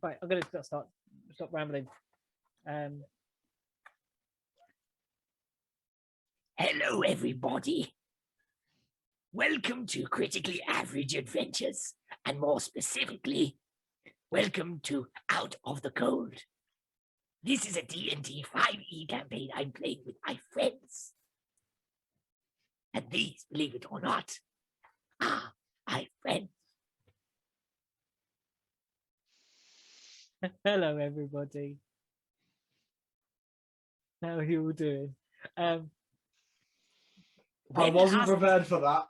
Right, I'm going to stop rambling. Hello, everybody. Welcome to Critically Average Adventures, and more specifically, welcome to Out of the Cold. This is a D&D 5e campaign I'm playing with my friends. And these, believe it or not, are my friends. Hello, everybody. How are you all doing? I wasn't prepared for that.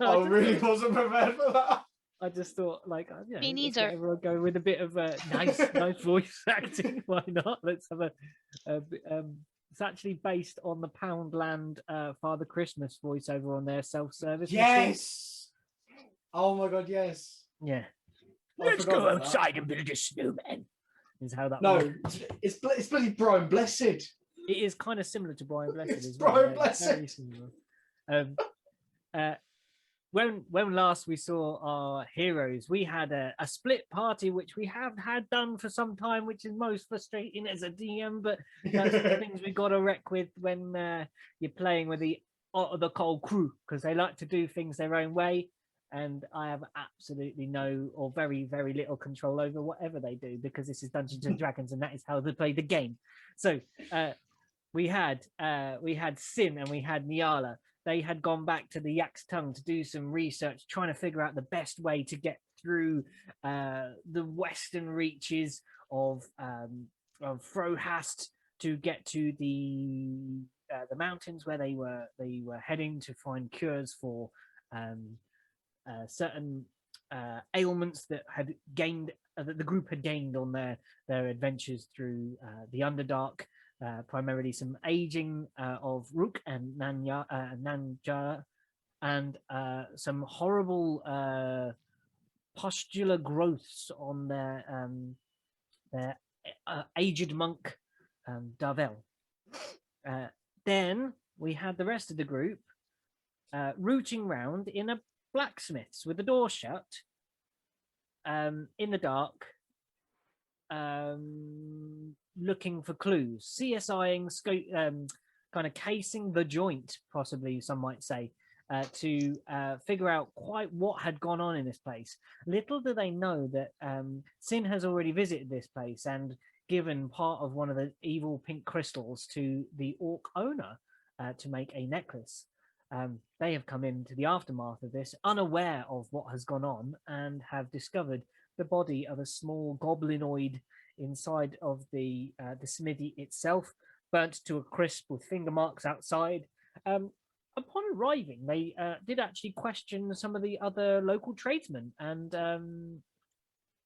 I really wasn't prepared for that. I just thought, like, Me let's neither. get everyone going with a bit of nice voice acting. Why not? Let's have it's actually based on the Poundland Father Christmas voiceover on their self-service. Yes. Machine. Oh my god, yes. Yeah. Let's go outside and build a snowman. Is how that. No, works. it's bloody Brian Blessed. It is kind of similar to Brian Blessed. It's as well. Brian Blessed. Very similar. When last we saw our heroes, we had a split party, which we have had done for some time, which is most frustrating as a DM, but that's the things we got to wreck with when you're playing with the cold crew, because they like to do things their own way, and I have absolutely no or very, very little control over whatever they do, because this is Dungeons and Dragons, and that is how they play the game. So we had Sin and we had Niala. They had gone back to the Yak's Tongue to do some research, trying to figure out the best way to get through the western reaches of Frohast to get to the mountains where they were heading to find cures for certain ailments that had gained that the group had gained on their adventures through the Underdark. Primarily some aging of Rook and Nanja, and some horrible pustular growths on their aged monk Darvel. Then we had the rest of the group rooting round in a blacksmith's with the door shut, in the dark, looking for clues, CSIing, kind of casing the joint, possibly some might say, to figure out quite what had gone on in this place. Little do they know that Sin has already visited this place and given part of one of the evil pink crystals to the orc owner to make a necklace. They have come into the aftermath of this, unaware of what has gone on, and have discovered the body of a small goblinoid inside of the smithy itself, burnt to a crisp with finger marks outside. Upon arriving, they did actually question some of the other local tradesmen, and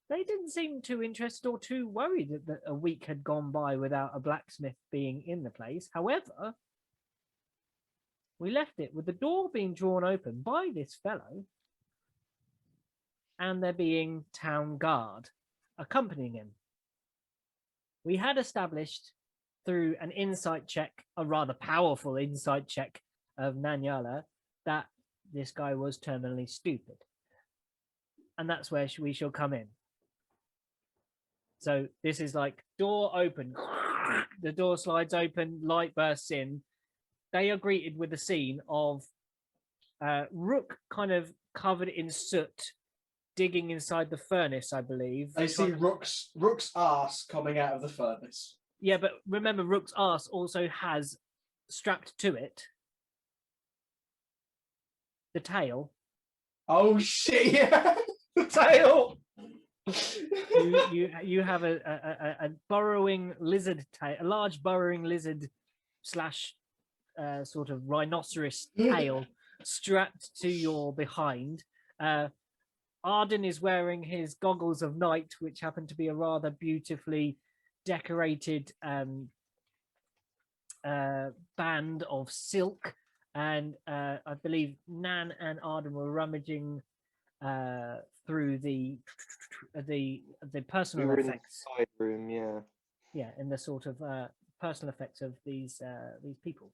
they didn't seem too interested or too worried that a week had gone by without a blacksmith being in the place. However, we left it with the door being drawn open by this fellow, and there being town guard accompanying him. We had established through an insight check, a rather powerful insight check of Nanyala, that this guy was terminally stupid. And that's where we shall come in. So this is like door open. The door slides open, light bursts in. They are greeted with a scene of Rook kind of covered in soot, digging inside the furnace, I believe. They see Rook's ass coming out of the furnace. Yeah, but remember, Rook's ass also has strapped to it the tail. Oh shit! Yeah, the tail. You have a burrowing lizard tail, a large burrowing lizard slash sort of rhinoceros tail strapped to your behind. Arden is wearing his goggles of night, which happen to be a rather beautifully decorated band of silk, and I believe Nan and Arden were rummaging through the personal effects. In the side room, yeah, in the sort of personal effects of these people.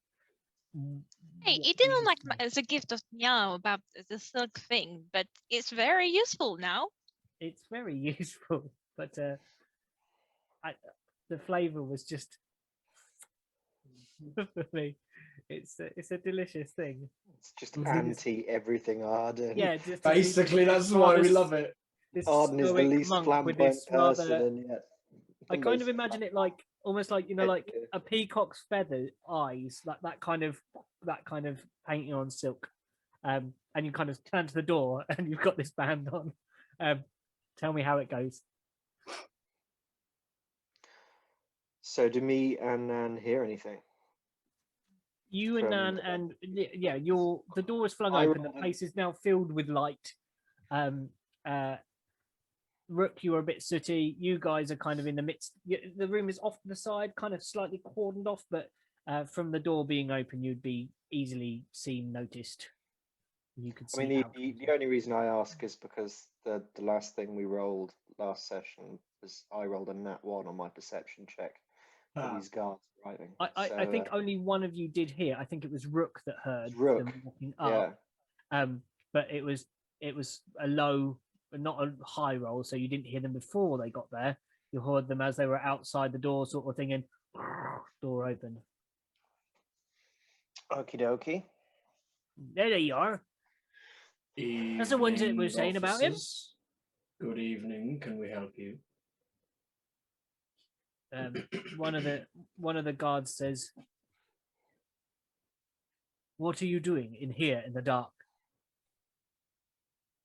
Hey, it didn't like as a gift of Meow about the silk thing, but it's very useful now. It's very useful. but the flavor was just for me. It's a delicious thing. It's just anti everything Arden. Yeah, just Basically, that's why we love it. This Arden is the stoic least monk with flamboyant this person, rather. and yet I the kind of most imagine it like almost like like Yeah. a peacock's feather eyes, like that kind of painting on silk. And you kind of turn to the door and you've got this band on. Tell me how it goes. So do me and Nan hear anything? You and From Nan, the- and yeah, the door is flung I open. The roll- place is now filled with light. Rook, you are a bit sooty. You guys are kind of in the midst. The room is off to the side, kind of slightly cordoned off, but from the door being open, you'd be easily seen, noticed. You could see. I mean, the only reason I ask is because the last thing we rolled last session was I rolled a nat 1 on my perception check for these guards arriving. I think only one of you did hear. I think it was Rook that heard Rook, them walking up. yeah. But it was a low, not a high roll, so you didn't hear them before they got there. You heard them as they were outside the door, sort of thing, and door open. Okie dokie. There they are. That's the ones that we're saying about him. Good evening. Can we help you? One of the guards says, "What are you doing in here in the dark?"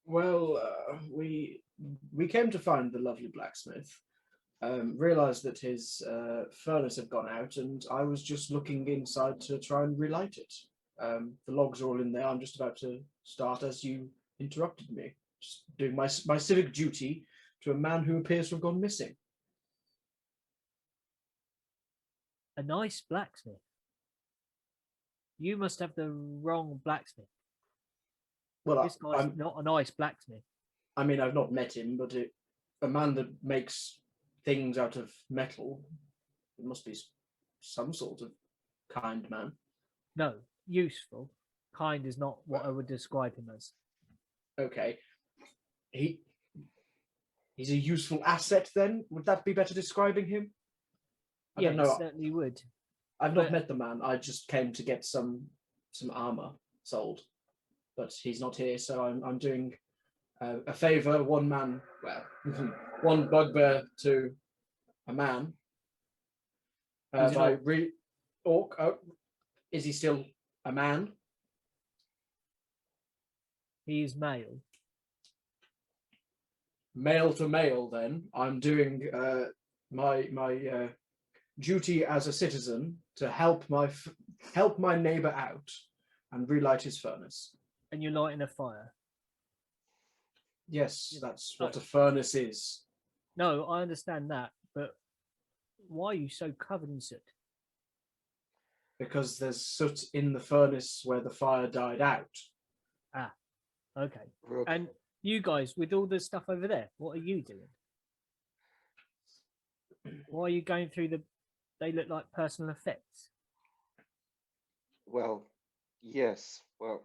Well, we came to find the lovely blacksmith. Realized that his furnace had gone out, and I was just looking inside to try and relight it. The logs are all in there. I'm just about to start as you interrupted me. Just doing my civic duty to a man who appears to have gone missing. A nice blacksmith. You must have the wrong blacksmith. Well, This guy's not a nice blacksmith. I mean, I've not met him, but a man that makes things out of metal, it must be some sort of kind man. No, useful. Kind is not what I would describe him as. Okay. He's a useful asset then? Would that be better describing him? I Yeah, don't it know. certainly would. I've not but- met the man. I just came to get some armor sold. But he's not here, so I'm doing a favor, one man, well, one bugbear to a man. He's an Orc. Oh, is he still a man? He is male. Male to male, then. I'm doing my duty as a citizen to help my neighbor out and relight his furnace. And you're lighting a fire. Yes, that's what a furnace is. No, I understand that, but why are you so covered in soot? Because there's soot in the furnace where the fire died out. Okay. Rook. And you guys, with all the stuff over there, what are you doing? Why are you going through they look like personal effects? Well, yes. Well,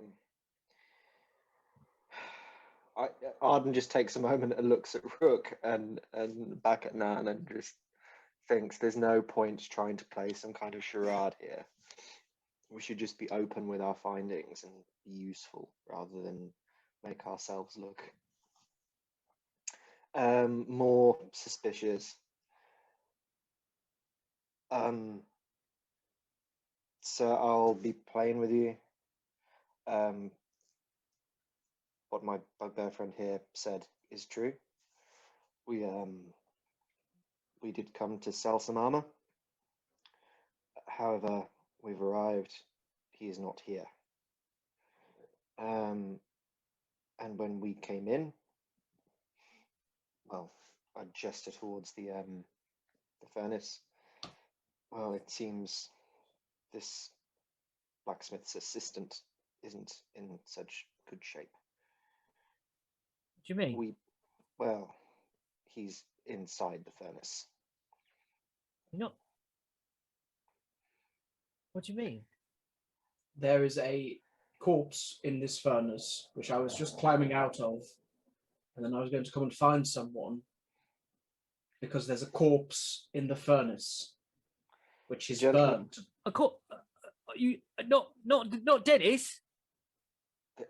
Arden just takes a moment and looks at Rook and back at Nan and just thinks there's no point trying to play some kind of charade here. We should just be open with our findings and be useful rather than make ourselves look more suspicious. So I'll be playing with you. What my bugbear friend here said is true. We did come to sell some armor. However, we've arrived. He is not here. And when we came in, well, I gestured towards the furnace. Well, it seems this blacksmith's assistant isn't in such good shape. What do you mean? Well, he's inside the furnace. You're not. What do you mean? There is a corpse in this furnace, which I was just climbing out of, and then I was going to come and find someone. because there's a corpse in the furnace, which is Gentlemen. burnt. Of course, you not Dennis.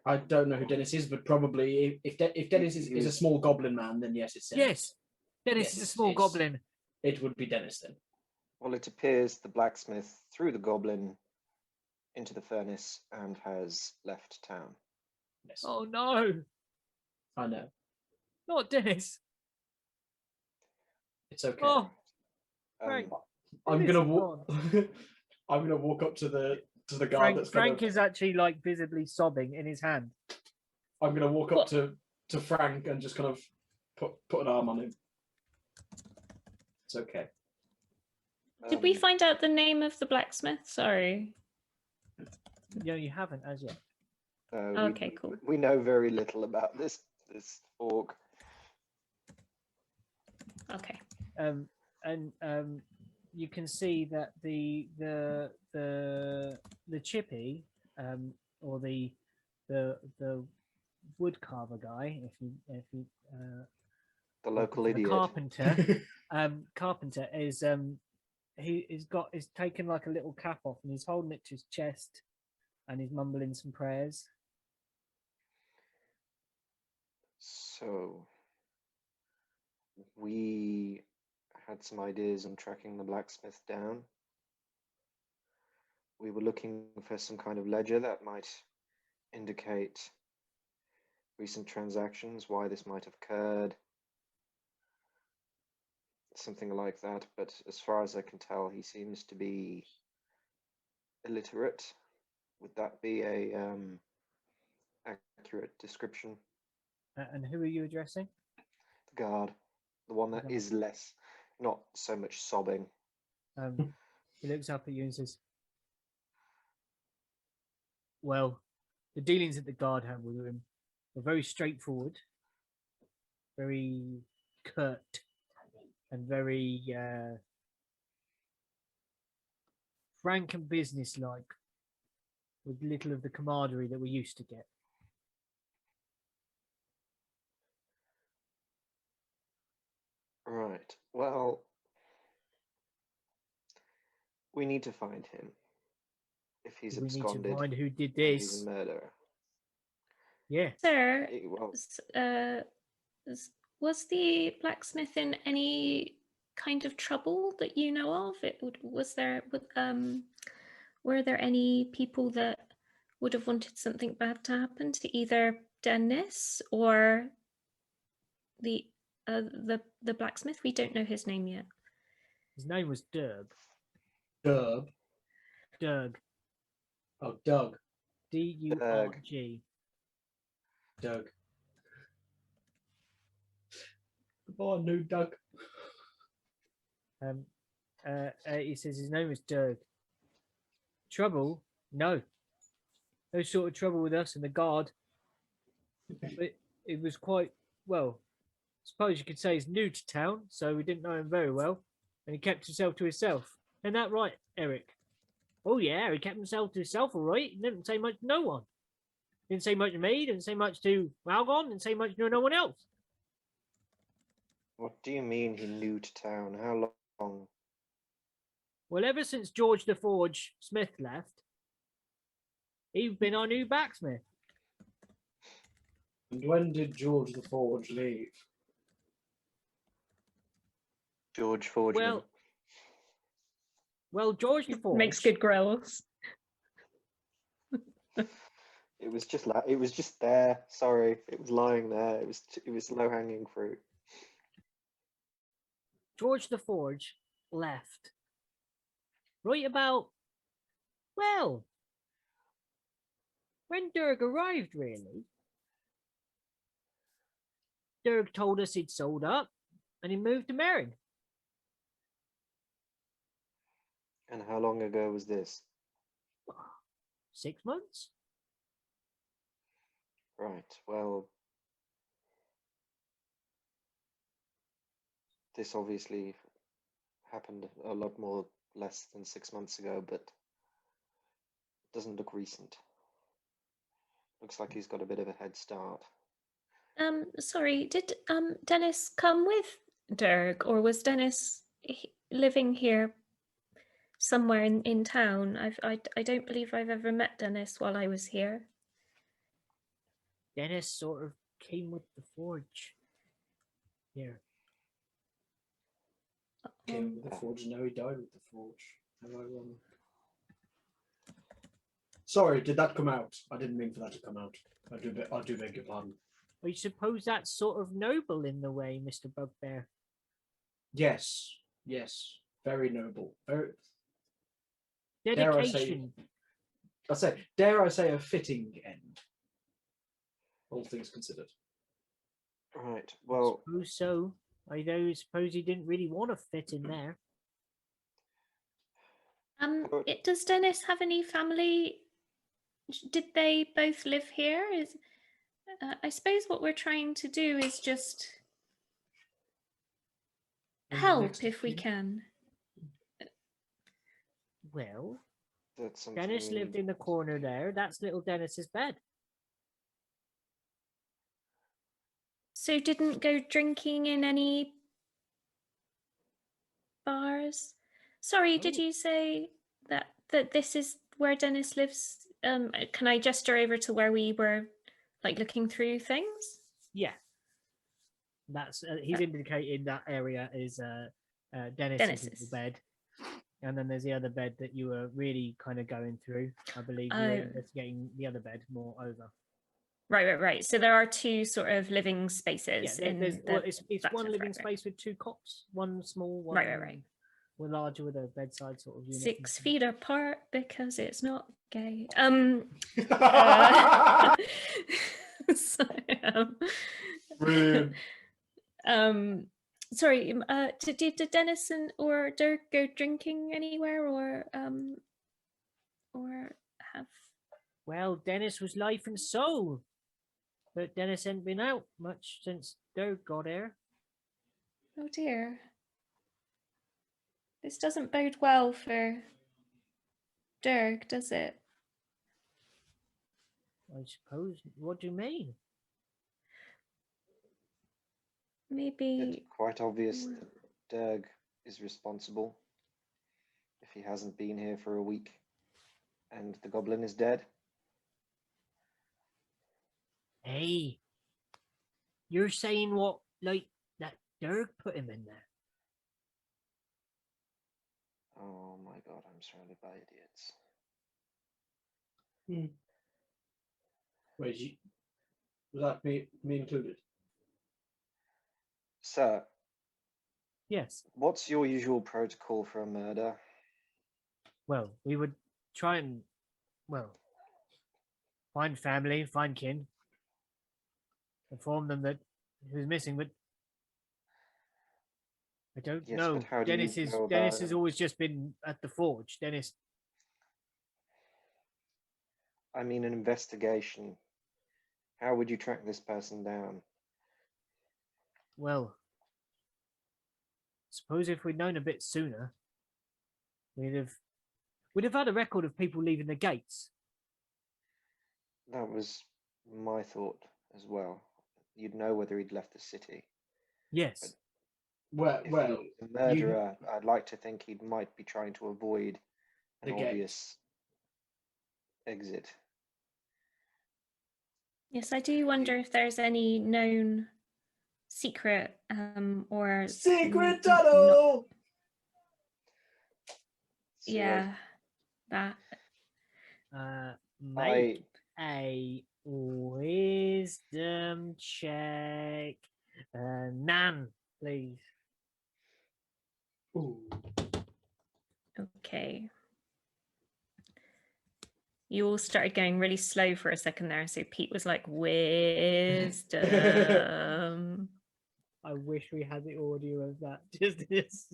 I don't know who Dennis is, but probably if Dennis is a small goblin man, then yes, it's Dennis. Yes, Dennis Yes, is a small goblin. It would be Dennis then. Well, it appears the blacksmith threw the goblin into the furnace and has left town. Yes. Oh no, I know. not Dennis. It's okay. Oh, Frank. I'm Dennis gonna is walk. I'm gonna walk up to the guard. Frank is actually like visibly sobbing in his hand. I'm gonna walk up to Frank and just kind of put an arm on him. It's okay. Did we find out the name of the blacksmith? Sorry. No, you haven't as yet. Okay, cool. We know very little about this orc. Okay. And you can see that the chippy, or the wood carver guy, if you The local the idiot. carpenter is he's taken like a little cap off and he's holding it to his chest and he's mumbling some prayers. So we had some ideas on tracking the blacksmith down. We were looking for some kind of ledger that might indicate recent transactions, why this might have occurred, something like that. But as far as I can tell, he seems to be illiterate. Would that be a accurate description? And who are you addressing? The guard, the one that is less, not so much sobbing. He looks up at you and says, well, the dealings that the guard had with him were very straightforward, very curt, and very frank and businesslike, with little of the camaraderie that we used to get. Right. Well, we need to find him. If he's We absconded, need to find who did and he's this. a murderer. Yeah. Sir, Well, was the blacksmith in any kind of trouble that you know of? Were there any people that would have wanted something bad to happen to either Dennis or the blacksmith? We don't know his name yet. His name was Derg. Derb. Derg. Oh, Doug. D-U-R-G. Doug. Oh, no, Doug. He says his name is Derg. Trouble? No. No sort of trouble with us and the guard. But it was quite, well, I suppose you could say he's new to town, so we didn't know him very well. And he kept himself to himself. Isn't that right, Eric? Oh, yeah, he kept himself to himself, all right. He didn't say much to no one. Didn't say much to me, didn't say much to Malgon, didn't say much to no one else. what do you mean he new to town? How long? Well, ever since George the Forge Smith left, he's been our new blacksmith. And when did George the Forge leave? George Forgeman. Well, George the Forge Makes good grills. It was just there. Sorry, it was lying there. It was low hanging fruit. George the Forge left right about, well, when Derg arrived, really. Derg told us he'd sold up and he moved to Merrin. And how long ago was this? 6 months? Right. Well, this obviously happened a lot more less than 6 months ago, but doesn't look recent. Looks like he's got a bit of a head start. Sorry, did Dennis come with Dirk, or was Dennis living here somewhere in town? I don't believe I've ever met Dennis while I was here. Dennis sort of came with the forge. Here. Came with the forge, and now he died with the forge. Am I wrong? Sorry, did that come out? I didn't mean for that to come out. I do beg your pardon. I suppose that's sort of noble in the way, Mr. Bugbear. Yes, yes, very noble. Very Dedication. dare I say, a fitting end. All things considered. Right. I Well, suppose so. I suppose he didn't really want to fit in there. Does Dennis have any family? Did they both live here? I suppose what we're trying to do is just help if we can. Well, that's something Dennis we lived need- in the corner there. That's little Dennis's bed. So didn't go drinking in any bars? Sorry, did Oh. you say that this is where Dennis lives? Can I gesture over to where we were, like, looking through things? Yeah. That's he's indicated that area is Dennis's Dennis's. little bed. And then there's the other bed that you were really kind of going through. I believe you were investigating the other bed more over. Right. So there are two sort of living spaces. Yeah, in it's one living space with two cots, one small, one Right. One larger with a bedside sort of unit. 6 feet apart because it's not gay. So, Brilliant. sorry. Did Dennis or Dirk go drinking anywhere, or have? Well, Dennis was life and soul, but Dennis ain't been out much since Dirk got here. Oh dear. This doesn't bode well for Dirk, does it? I suppose. What do you mean? Maybe. It's quite obvious that Derg is responsible if he hasn't been here for a week and the goblin is dead. Hey, you're saying what, like, that Dirk put him in there? Oh my god, I'm surrounded by idiots. Wait, would that be me included? Sir, Yes. what's your usual protocol for a murder? Well, we would try and, find family, find kin, inform them that who's missing, but I don't Yes, know. but how do you Dennis go Dennis about has it? always just been at the forge. Dennis. I mean, an investigation. How would you track this person down? Well, suppose if we'd known a bit sooner, we'd have had a record of people leaving the gates. That was my thought as well. You'd know whether he'd left the city. Yes. Well, If he was a murderer, I'd like to think he might be trying to avoid an The gate. obvious exit. Yes, I do wonder if there's any known secret or secret tunnel. So yeah, that. Make a wisdom check, Nan, please. Ooh. Okay. You all started going really slow for a second there, so Pete was like, wisdom. I wish we had the audio of that. Just this.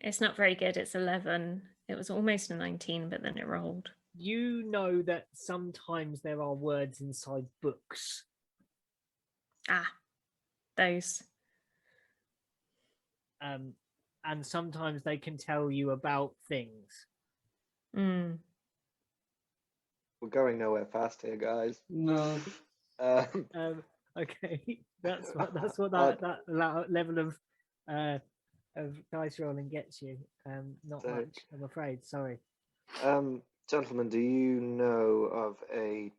It's not very good. It's 11. It was almost a 19, but then it rolled. You know that sometimes there are words inside books. Ah, those. And sometimes they can tell you about things. Mm. we're going nowhere fast here, guys. No. Okay, that's what Odd. that level of dice rolling gets you. Not So- much, I'm afraid. Sorry. Gentlemen, do you know of a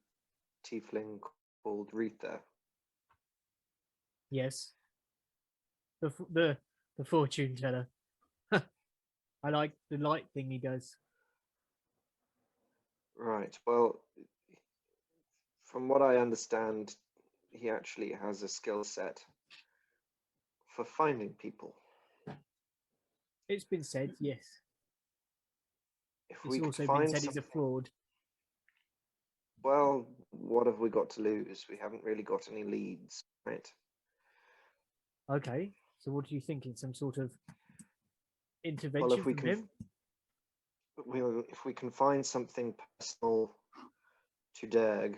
tiefling called Retha? Yes. The fortune teller. I like the light thing he does. Right. Well, from what I understand, he actually has a skill set for finding people. It's been said, yes. If It's we could also been find said he's a something- fraud. Well, what have we got to lose? We haven't really got any leads, right? Okay, so what are you thinking? Some sort of intervention if we from can, him? if we can find something personal to Derg,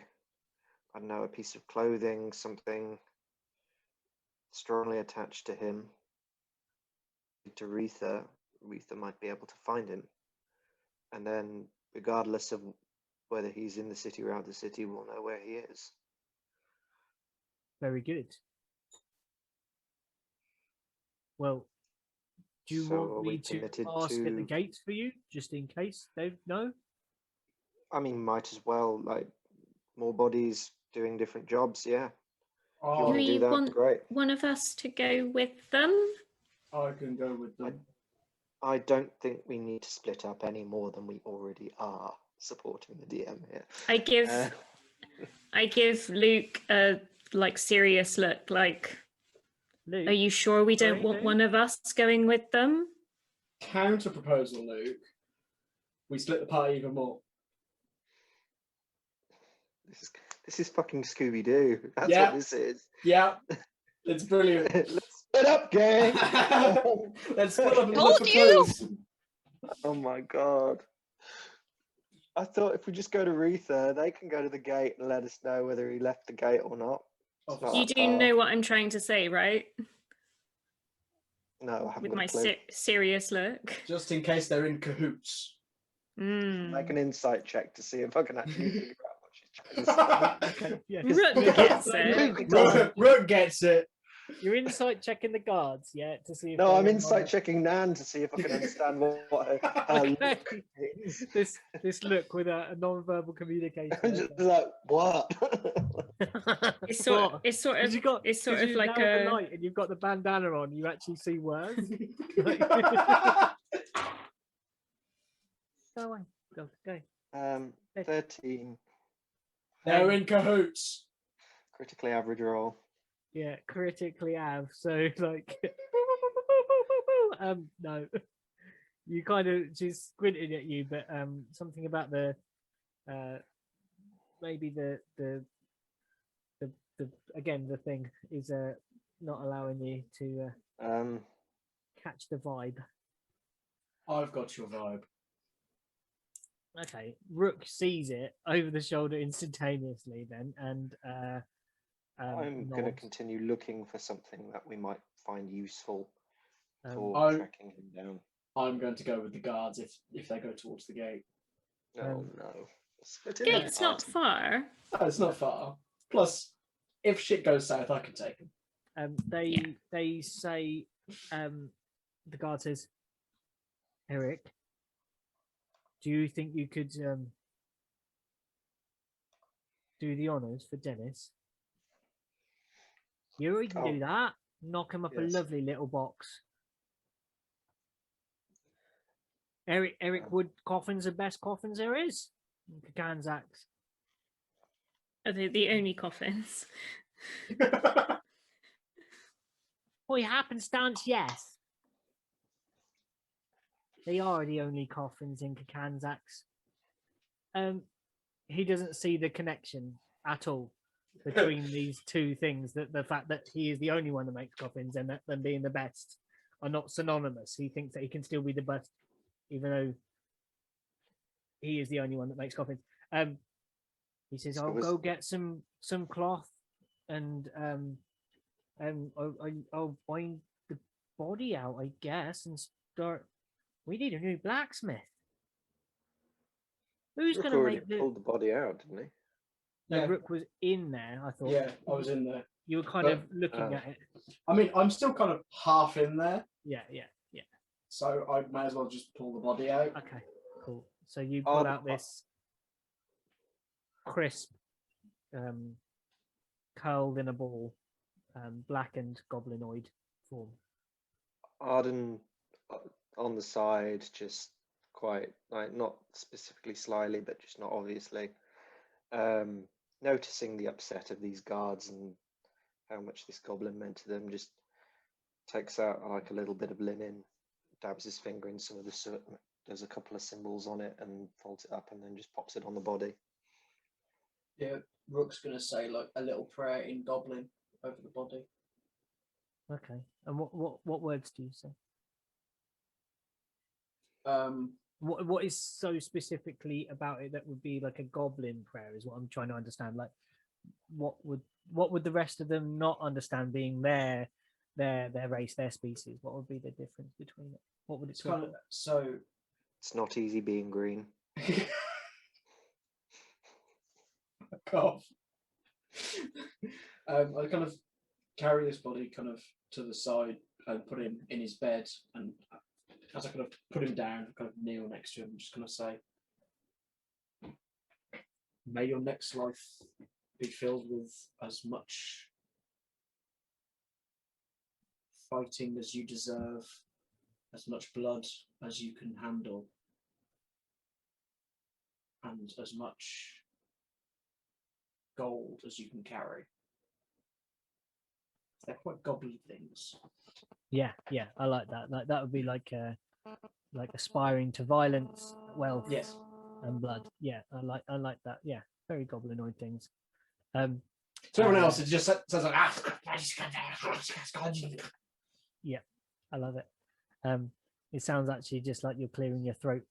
I don't know, a piece of clothing, something strongly attached to him, to Retha might be able to find him. And then, regardless of whether he's in the city or out of the city, we'll know where he is. Very good. Well, do you So are want we me to committed ask at the to- gates for you, just in case they know? I mean, might as well, like, more bodies doing different jobs, yeah. Oh, you wanna Do do we that? want Great. one of us to go with them? I can go with them. I don't think we need to split up any more than we already are supporting the DM here. I give Uh, I give Luke a like serious look, like, Luke, are you sure we don't Sorry, want Luke? one of us going with them? Counter proposal, Luke. We split the party even more. this is fucking Scooby Doo. That's Yeah. what this is. Yeah, it's brilliant. Let's split up, gang. Let's split up and Told look for you! clues. Oh my god. I thought if we just go to Retha, they can go to the gate and let us know whether he left the gate or not. It's not You that do far. know what I'm trying to say, right? No, I haven't With got my a clue. serious look. Just in case they're in cahoots. Make an insight check to see if I can actually figure out what she's trying to say. Okay, yeah. Rook Luke- gets Luke- it. Luke- Luke- Rook gets it. You're insight checking the guards, yeah, to see if No, they're I'm on insight our- checking Nan to see if I can understand what her Okay. look is. this look with a non-verbal communication. I'm just like, what? It's sort What? it's sort of You got, it's sort 'cause of you like nailed the a light and you've got the bandana on. You actually see words. Go away. Go. 13, They're in cahoots. critically average roll. Yeah, critically have. So like, no. You kind of she's squinting at you, but something about the maybe the again the thing is not allowing you to catch the vibe. I've got your vibe. Okay, Rook sees it over the shoulder instantaneously then, and I'm going to nods. continue looking for something that we might find useful for I- tracking him down. I'm going to go with the guards if they go towards the gate. Oh no. Split it gate's not apart. far. No, it's not far. Plus, if shit goes south, I can take them. They say the guard says, Eric, do you think you could do the honors for Dennis? You can do that. Knock him up Yes. a lovely little box. Eric Wood coffins the best coffins there is. Ganzax. Are they the only coffins? Boy, happenstance, yes. They are the only coffins in Kakanzax. He doesn't see the connection at all between these two things. That the fact that he is the only one that makes coffins and that them being the best are not synonymous. He thinks that he can still be the best, even though he is the only one that makes coffins. He says, So "I'll was- go get some cloth, and I'll find the body out, I guess, and start. We need a new blacksmith. Who's Rook gonna already make the? pulled the body out, didn't he? No, Yeah. Rook was in there, I thought. Yeah, I was in there. You were kind But, of looking at it. I mean, I'm still kind of half in there, Yeah. so I may as well just pull the body out. Okay, cool. So you pull out this crisp, curled in a ball, blackened goblinoid form. Arden on the side, just quite like not specifically slyly, but just not obviously, noticing the upset of these guards and how much this goblin meant to them, just takes out like a little bit of linen, dabs his finger in some of the soot, does a couple of symbols on it, and folds it up, and then just pops it on the body. Yeah, Rook's gonna say like a little prayer in Goblin over the body. Okay. And what words do you say? What is so specifically about it that would be like a goblin prayer is what I'm trying to understand. Like what would the rest of them not understand, being their race, their species? What would be the difference between it? What would it It's kind of so. It's not easy being green. Cough. I kind of carry this body kind of to the side and put him in his bed, and as I kind of put him down, kind of kneel next to him, just kind of say, "May your next life be filled with as much fighting as you deserve, as much blood as you can handle, and as much gold as you can carry." They're quite goblin things. Yeah, I like that. Like that would be like aspiring to violence, wealth, Yes. and blood. Yeah, I like that. Yeah, very goblinoid things. So everyone else is just says like, yeah, I love it. It sounds actually just like you're clearing your throat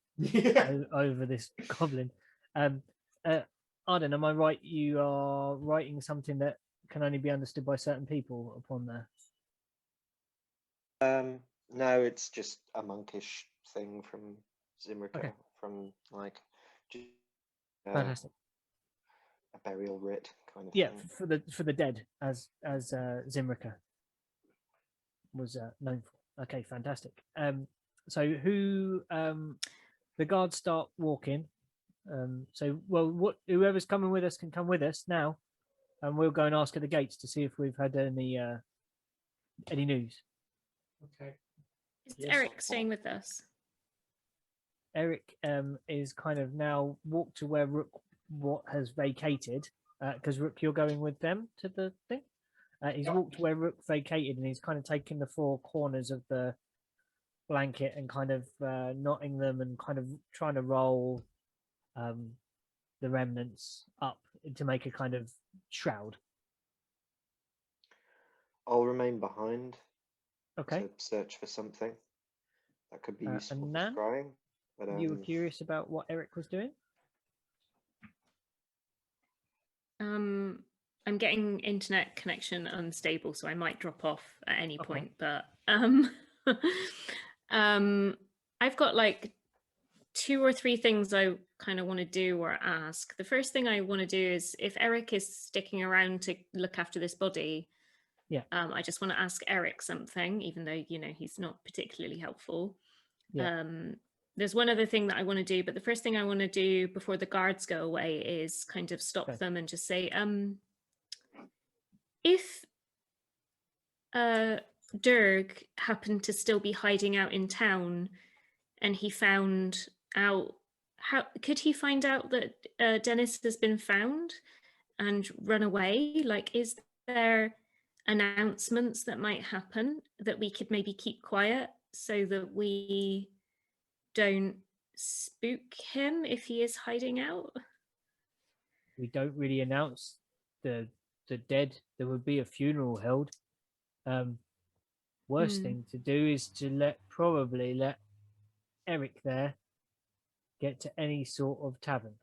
over this goblin. Arden, am I right? You are writing something that can only be understood by certain people upon there. No, it's just a monkish thing from Zimrica, Okay. from like just, Fantastic. a burial writ kind of Yeah, thing. for the dead, as Zimrica was known for. Okay, fantastic. So who the guards start walking. So whoever's coming with us can come with us now, and we'll go and ask at the gates to see if we've had any news. Okay. Is Yes. Eric staying with us? Eric is kind of now walked to where Rook has vacated, because Rook, you're going with them to the thing. He's Yep. walked where Rook vacated, and he's kind of taken the four corners of the blanket and kind of knotting them and kind of trying to roll the remnants up to make a kind of shroud. I'll remain behind Okay. to search for something that could be useful and for Nan, scrying. But you were curious about what Eric was doing? I'm getting internet connection unstable, so I might drop off at any Okay. point. But I've got like 2 or 3 things I kind of want to do or ask. The first thing I want to do is, if Eric is sticking around to look after this body, Yeah. I just want to ask Eric something, even though he's not particularly helpful. Yeah. There's one other thing that I want to do, but the first thing I want to do before the guards go away is kind of stop Okay. them and just say, if Durg happened to still be hiding out in town and he found out, how could he find out that Dennis has been found and run away? Like, is there announcements that might happen that we could maybe keep quiet so that we don't spook him if he is hiding out? We don't really announce the dead. There would be a funeral held. Worst thing to do is to probably let Eric there get to any sort of tavern.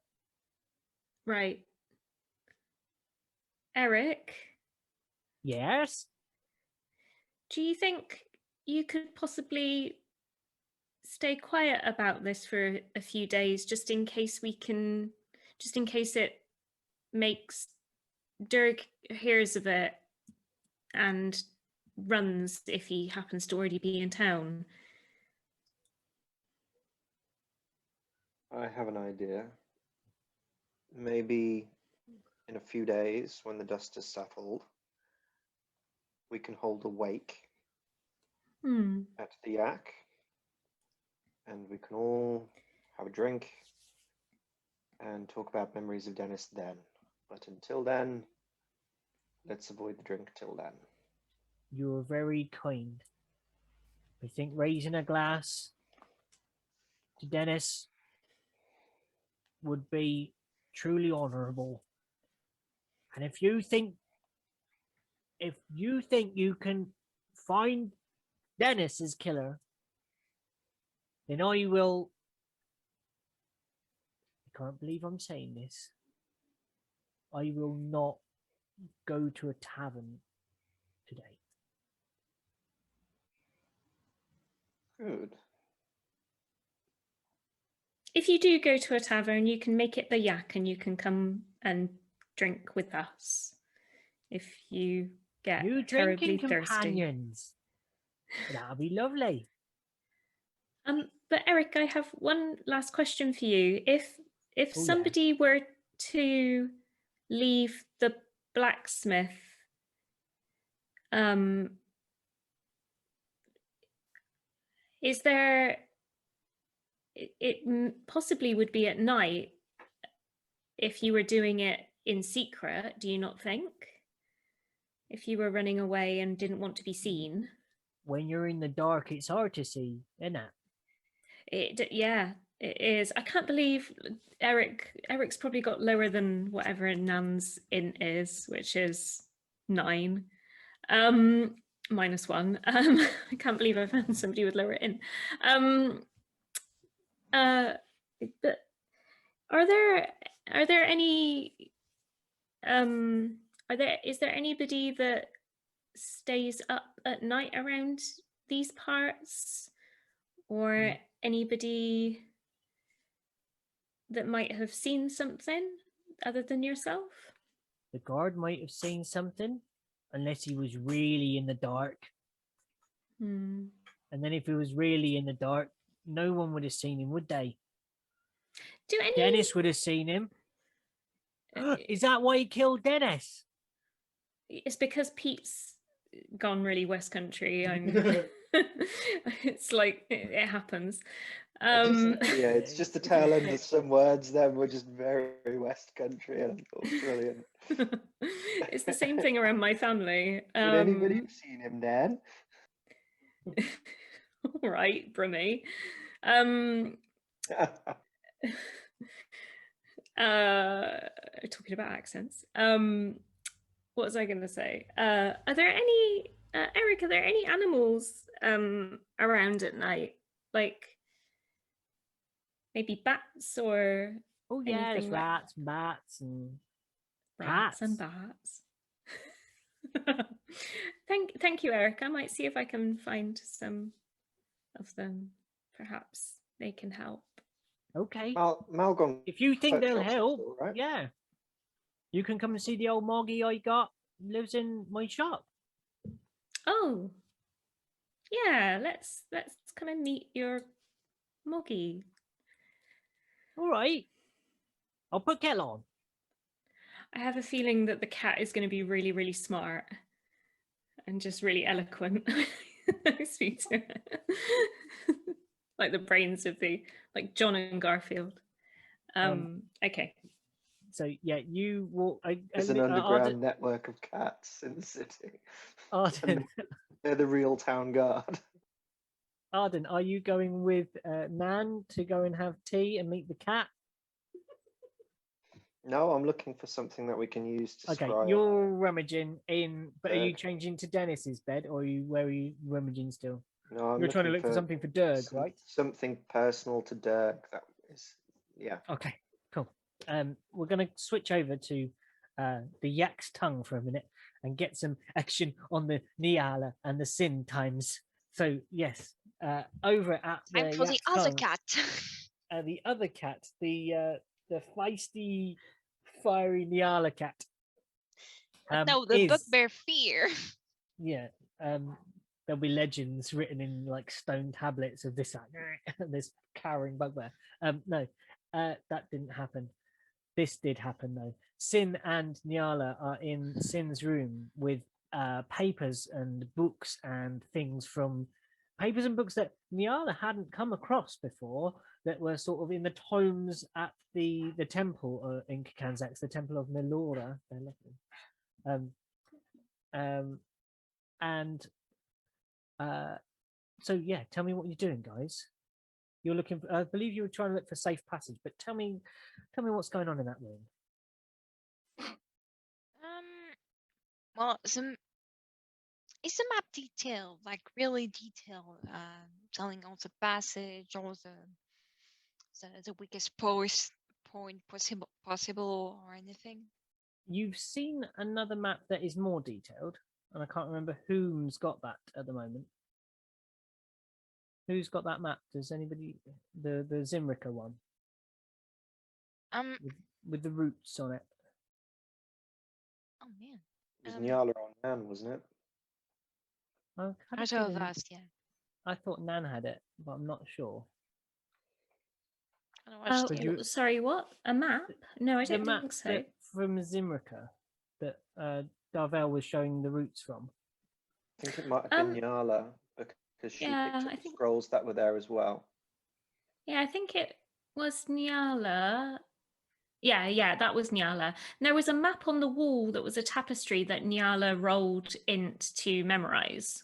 Right. Eric? Yes? Do you think you could possibly stay quiet about this for a few days, just in case it makes Dirk hears of it and runs if he happens to already be in town? I have an idea. Maybe in a few days, when the dust has settled, we can hold a wake at the Yak, and we can all have a drink and talk about memories of Dennis then. But until then, let's avoid the drink till then. You're very kind. I think raising a glass to Dennis would be truly honourable. And if you think you can find Dennis's killer, then I will. I can't believe I'm saying this. I will not go to a tavern today. Good. If you do go to a tavern, you can make it the Yak and you can come and drink with us if you get You terribly drinking thirsty. companions. That'll be lovely. But Eric, I have one last question for you. If yeah. somebody were to leave the blacksmith, is there? It possibly would be at night if you were doing it in secret. Do you not think? If you were running away and didn't want to be seen. When you're in the dark, it's hard to see, isn't it? Yeah, it is. I can't believe Eric's probably got lower than whatever Nan's int is, which is 9. -1. I can't believe I found somebody with lower int. But are there any is there anybody that stays up at night around these parts, or anybody that might have seen something other than yourself? The guard might have seen something, unless he was really in the dark. And then if he was really in the dark, no one would have seen him, would they? Dennis would have seen him. Is that why he killed Dennis? It's because Pete's gone really West Country. It's like it happens. Yeah, it's just the tail end of some words. Then we're just very West Country, and it's brilliant. It's the same thing around my family. Would anybody have seen him then? All right, Brummy. Talking about accents. What was I going to say? Are there any, Eric? Are there any animals around at night, like maybe bats or? Oh yeah, there's rats, bats, and bats. Thank you, Eric. I might see if I can find some of them. Perhaps they can help. Okay. Malcolm, if you think they'll Pet help, Hospital, right? yeah, you can come and see the old Moggy I got. Lives in my shop. Oh, yeah. Let's come and meet your Moggy. All right. I'll put Kel on. I have a feeling that the cat is going to be really, really smart and just really eloquent. I speak to it. Like the brains of like John and Garfield. Okay. So yeah, you walk. There's an underground network of cats in the city. Arden, they're the real town guard. Arden, are you going with Nan to go and have tea and meet the cat? No, I'm looking for something that we can use to Okay, scry. you're rummaging in, but are you changing to Dennis's bed, or where are you rummaging still? No, you're trying to look for something for Dirk, right? Something personal to Dirk. That is, yeah. Okay, cool. We're going to switch over to the Yak's tongue for a minute and get some action on the Niala and the Sin times. So yes, over at the I'm for the Yak's other tongue, cat. the other cat, the feisty fiery Nyala cat. No, the bugbear fear. Yeah. There'll be legends written in like stone tablets of this this cowering bugbear. No, that didn't happen. This did happen though. Sin and Nyala are in Sin's room with papers and books and things from papers and books that Nyala hadn't come across before, that were sort of in the tomes at the temple in Kanzax, the temple of Melora. And so yeah, tell me what you're doing, guys. You're looking for, I believe you were trying to look for safe passage, but tell me what's going on in that room. Well, is the map detailed, like really detailed, telling all the passage, all the weakest point possible or anything? You've seen another map that is more detailed, and I can't remember whom's got that at the moment. Who's got that map? Does anybody? The Zimrica one with the roots on it. Oh man. It was Nyala on Nan, wasn't it? I saw that, yeah. I thought Nan had it, but I'm not sure. Sorry, what? A map? No, I don't think so. From Zimrica that Darvel was showing the roots from. I think it might have been Nyala because she picked up the scrolls that were there as well. Yeah, I think it was Nyala. Yeah, that was Nyala. And there was a map on the wall that was a tapestry that Nyala rolled int to memorize.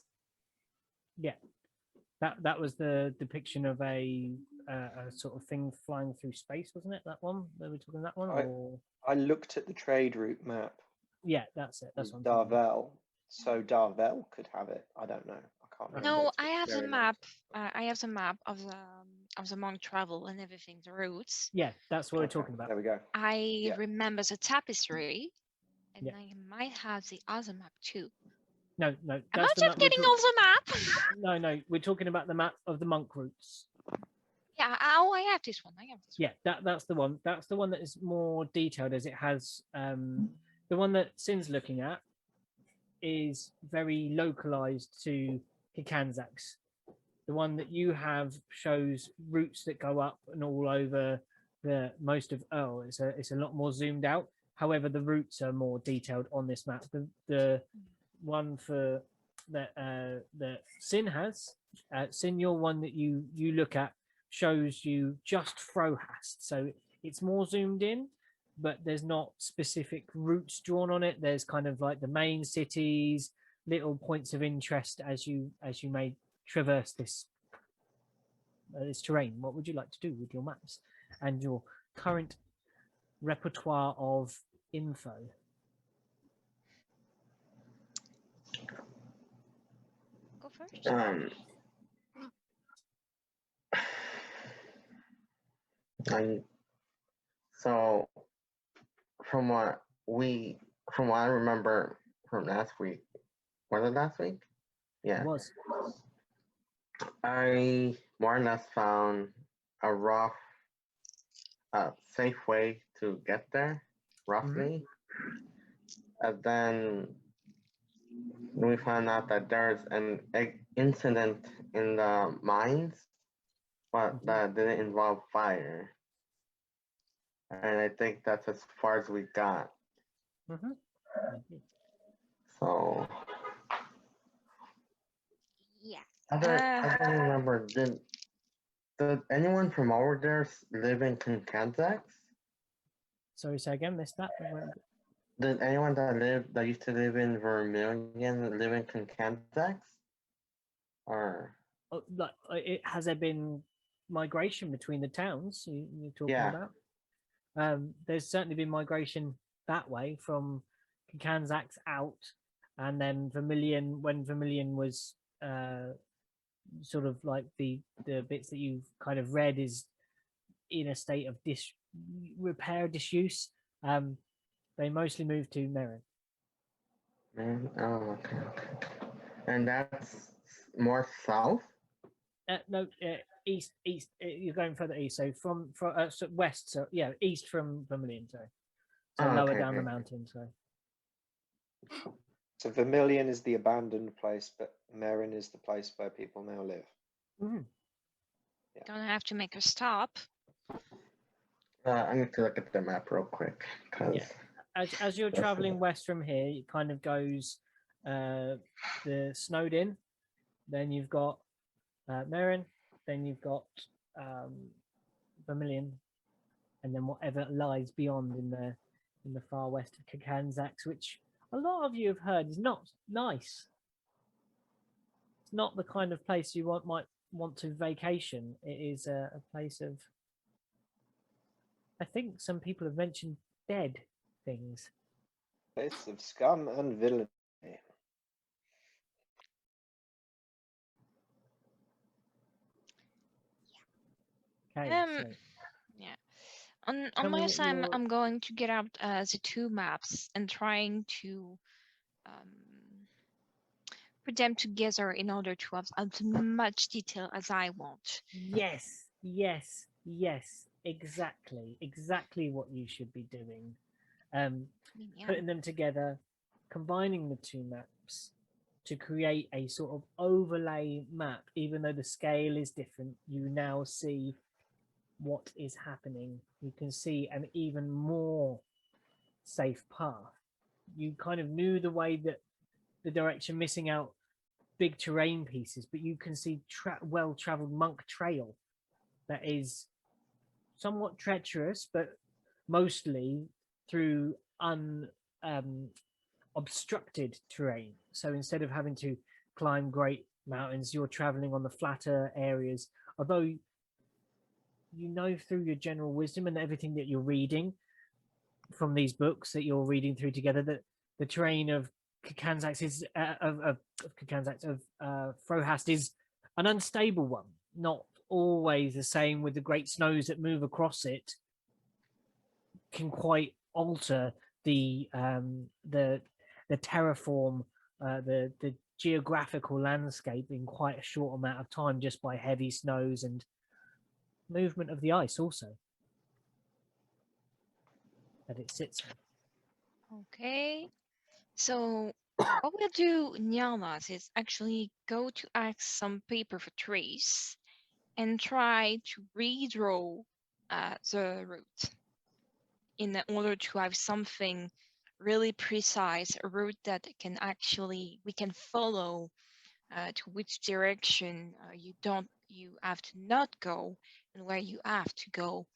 Yeah, that was the depiction of a sort of thing flying through space, wasn't it? That one? Were we talking that one? I looked at the trade route map. Yeah, that's it. That's one. Darvel. So Darvel could have it. I don't know. I can't remember. No, I have the map. I have the map of the monk travel and everything, the routes. Yeah, that's what we're talking about. There we go. I remember the tapestry, and I might have the other map too. No. Am I just getting off the map? No, we're talking about the map of the monk routes. Yeah, I have this one. Yeah, that's the one. That's the one that is more detailed, as it has the one that Sin's looking at is very localized to Kikanzax. The one that you have shows routes that go up and all over the most of Earl. It's a lot more zoomed out. However, the routes are more detailed on this map. The one for that Sin has, Sin, your one that you look at shows you just Frohast, so it's more zoomed in, but there's not specific routes drawn on it. There's kind of like the main cities, little points of interest as you may traverse this terrain. What would you like to do with your maps and your current repertoire of info? Go first. So from what I remember from last week, was it last week? Yeah. It was. I more or less found a rough, safe way to get there, roughly. And then we found out that there's an incident in the mines, but that didn't involve fire. And I think that's as far as we got. So. Yeah. I don't remember. Did anyone from over there live in Kanzax? Sorry, say again. Missed that. Did anyone that used to live in Vermilion live in Kanzax? Or has there been migration between the towns you're talking about? There's certainly been migration that way from Kanzax out, and then Vermilion, when Vermilion was sort of like the bits that you've kind of read is in a state of disuse. They mostly moved to Merrin. Oh, okay. And that's more south? No, east. You're going further east. So from west. So yeah, east from Vermilion. Sorry. So Ah, lower okay, down the okay. mountain. So So Vermilion is the abandoned place, but Merin is the place where people now live. Mhm. Gonna have to make a stop. I need to look at the map real quick because Yeah. As you're That's traveling it. west from here, it kind of goes the Snowdin, then you've got Merin, then you've got Vermilion, and then whatever lies beyond in the far west of Kakanzax, which a lot of you have heard is not nice. It's not the kind of place you might want to vacation. It is a place of, I think some people have mentioned dead things. Place of scum and villainy. Okay, so Yeah. On tell me my what side, your I'm going to get out the two maps and trying to put them together in order to have as much detail as I want. yes, exactly what you should be doing. Yeah. Putting them together, combining the two maps to create a sort of overlay map. Even though the scale is different, you now see what is happening. You can see an even more safe path. You kind of knew the way that the direction, missing out big terrain pieces, but you can see well-traveled monk trail that is somewhat treacherous, but mostly through obstructed terrain. So instead of having to climb great mountains, you're traveling on the flatter areas. Although you know through your general wisdom and everything that you're reading from these books that you're reading through together, that the terrain of Kakanzax is Frohast is an unstable one, not always the same. With the great snows that move across it, can quite alter the terraform, the geographical landscape in quite a short amount of time, just by heavy snows and movement of the ice also that it sits on. Okay. So what we'll do, Nyalas, is actually go to ask some paper for trees and try to redraw the route in order to have something really precise, a route that can actually we can follow to which direction you have to not go and where you have to go.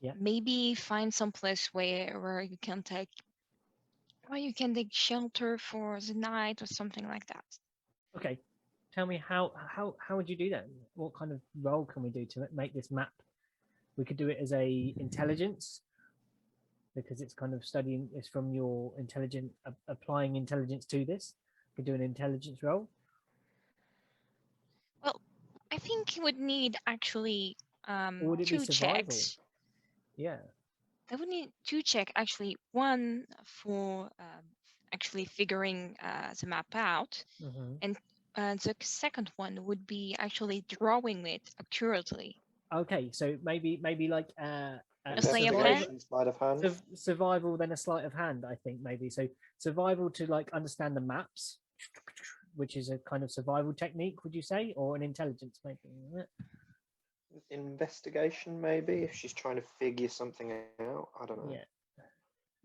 Yeah. Maybe find some place where you can take shelter for the night or something like that. Okay, tell me how would you do that? What kind of role can we do to make this map? We could do it as a intelligence, because it's kind of studying, it's from your intelligent, applying intelligence to this. We could do an intelligence role. Well, I think you would need actually Or would it be two survival? checks. Yeah. I would need two check actually. One for actually figuring the map out, and the second one would be actually drawing it accurately. Okay, so maybe like A sleight of hand? Sleight of hand. Survival, then a sleight of hand. I think maybe so. Survival to like understand the maps, which is a kind of survival technique. Would you say, or an intelligence maybe? Investigation, maybe, if she's trying to figure something out. I don't know. Yeah,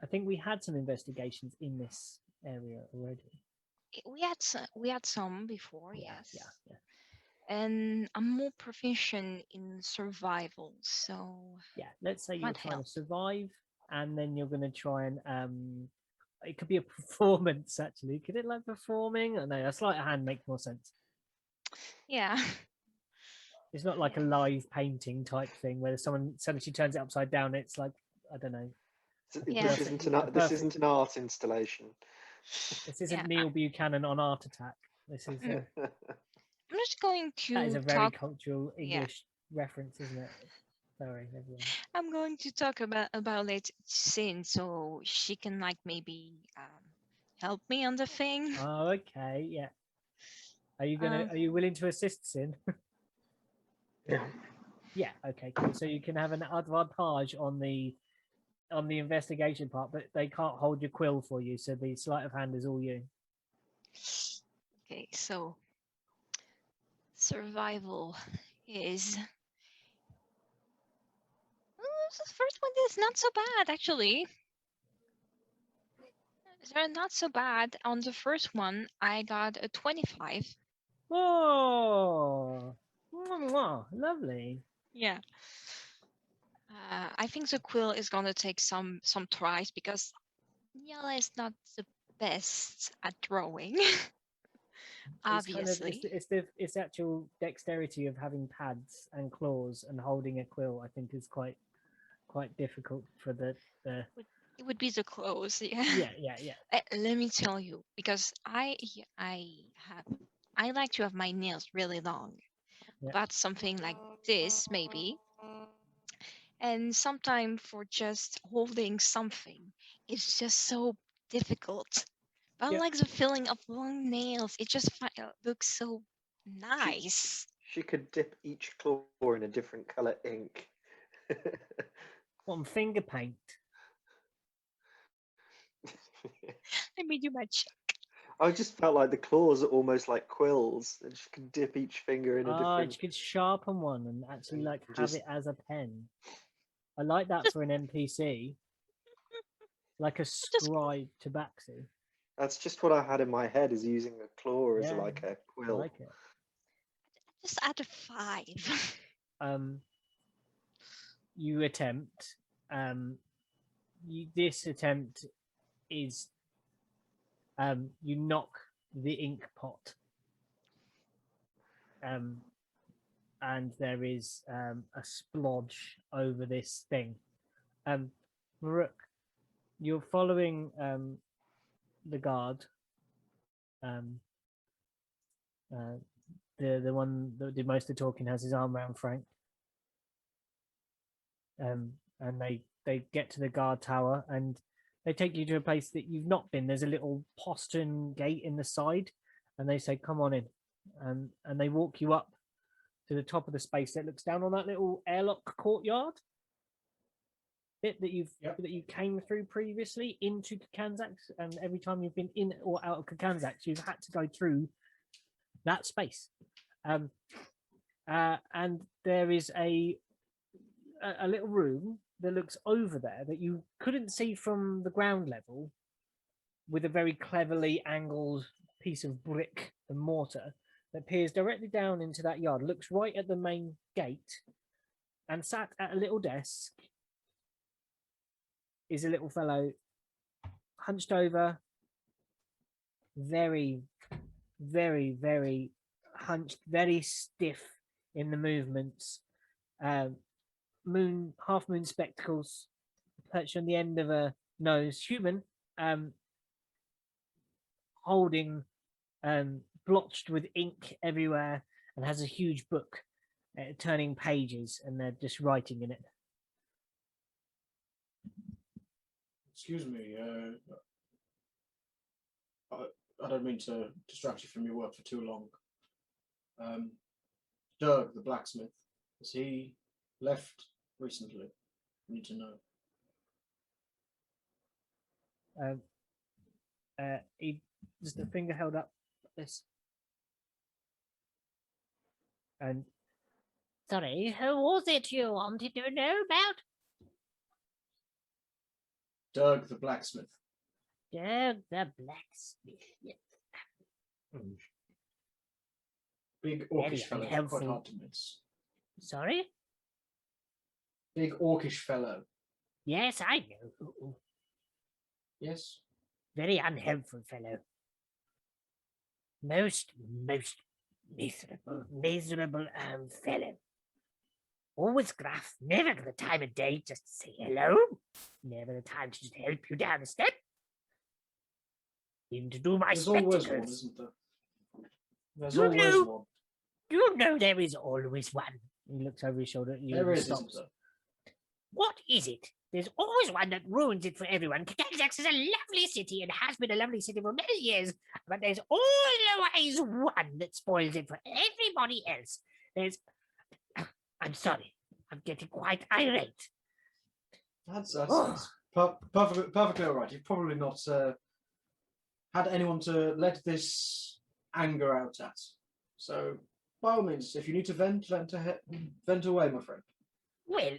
I think we had some investigations in this area already. We had some before, Yeah, yes. yeah. And I'm more proficient in survival, so Yeah, let's say you're might trying help. to survive, and then you're going to try and it could be a performance actually. Could it like performing? I know a sleight of hand makes more sense. Yeah. It's not like a live painting type thing where someone suddenly she turns it upside down. It's like, I don't know. Yeah. This isn't an art installation. This isn't Yeah. Neil Buchanan on Art Attack. This is I'm just going that is to a very talk. cultural Yeah. English reference, isn't it? Sorry, everyone. I'm going to talk about it soon, so she can like maybe help me on the thing. Oh, okay, yeah. Are you willing to assist, Sin? Yeah. Yeah. Okay. Cool. So you can have an advantage on the on the investigation part, but they can't hold your quill for you, so the sleight of hand is all you. Okay, so survival is. The first one is not so bad, actually. They're not so bad. On the first one, I got a 25. Oh, lovely. Yeah. I think the quill is gonna take some tries because Nyala is not the best at drawing. Obviously. It's the actual dexterity of having pads and claws and holding a quill. I think is quite difficult for the. It would be the clothes, yeah. Yeah. Let me tell you, because I like to have my nails really long. Yeah. That's something like this, maybe. And sometimes for just holding something, it's just so difficult. But I like the feeling of long nails. It just looks so nice. She could dip each claw in a different color ink. On finger paint. Let me do my check. I just felt like the claws are almost like quills, and she could dip each finger in a different. You could sharpen one and actually And like have just- it as a pen. I like that for an NPC, like a scribe tabaxi. That's just what I had in my head, is using a claw as Yeah, like a I quill. like it. Just add a 5. You attempt. This attempt is. You knock the ink pot. And there is a splodge over this thing. Maruk, you're following the guard. The one that did most of the talking has his arm around Frank. And they get to the guard tower and they take you to a place that you've not been. There's a little postern gate in the side, and they say, "Come on in," and they walk you up to the top of the space that looks down on that little airlock courtyard bit that you came through previously into Kakanzax, and every time you've been in or out of Kakanzax, you've had to go through that space. And there is a little room that looks over there that you couldn't see from the ground level, with a very cleverly angled piece of brick and mortar that peers directly down into that yard, looks right at the main gate, and sat at a little desk is a little fellow, hunched over, very, very, very hunched, very stiff in the movements. Half moon spectacles perched on the end of a nose, human, holding blotched with ink everywhere, and has a huge book turning pages, and they're just writing in it. Excuse me, I don't mean to distract you from your work for too long. Doug, the blacksmith, has he left recently? I need to know. He just a finger held up like this. And Sorry, who was it you wanted to know about? Doug, the blacksmith. Doug the blacksmith. Big orcish fellow, quite unhelpful. hard to miss. Sorry? Big orcish fellow. Yes, I know. Yes? Very unhelpful fellow. Most miserable fellow. Always gruff, never got the time of day just to say hello. Never the time to just help you down a step. Even to do my There's always spectacles. one, isn't there? There's You always know- one. You know there is always one. he looks over his shoulder at you. There and is, isn't stops. there? What is it? There's always one that ruins it for everyone. Kakanzax is a lovely city and has been a lovely city for many years, but there's always one that spoils it for everybody else. I'm sorry, I'm getting quite irate. That's Oh. perfectly all right. You've probably not had anyone to let this anger out at. So, by all means, if you need to vent away, my friend. Well,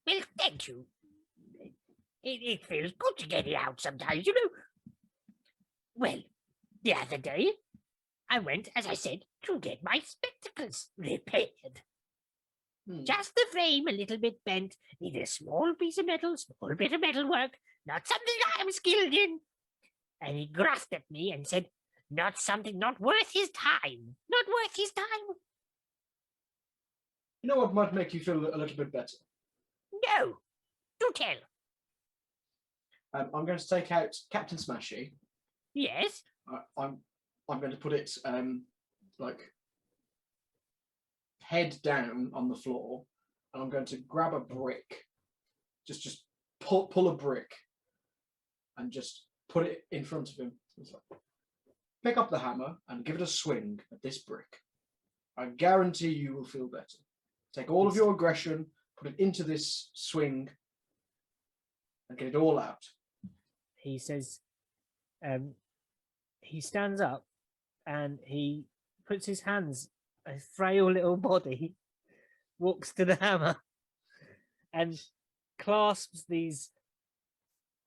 thank you. It feels good to get it out sometimes, you know. Well, the other day, I went, as I said, to get my spectacles repaired. Just the frame a little bit bent, need a small piece of metal, small bit of metalwork, not something I'm skilled in. And he grasped at me and said, not worth his time, not worth his time. You know what might make you feel a little bit better? No, do tell. I'm going to take out Captain Smashy. Yes? I'm going to put it like head down on the floor, and I'm going to grab a brick. Just pull a brick, and just put it in front of him. Pick up the hammer and give it a swing at this brick. I guarantee you will feel better. Take all of your aggression, put it into this swing, and get it all out. He says, he stands up and he puts his hands, a frail little body, walks to the hammer and clasps these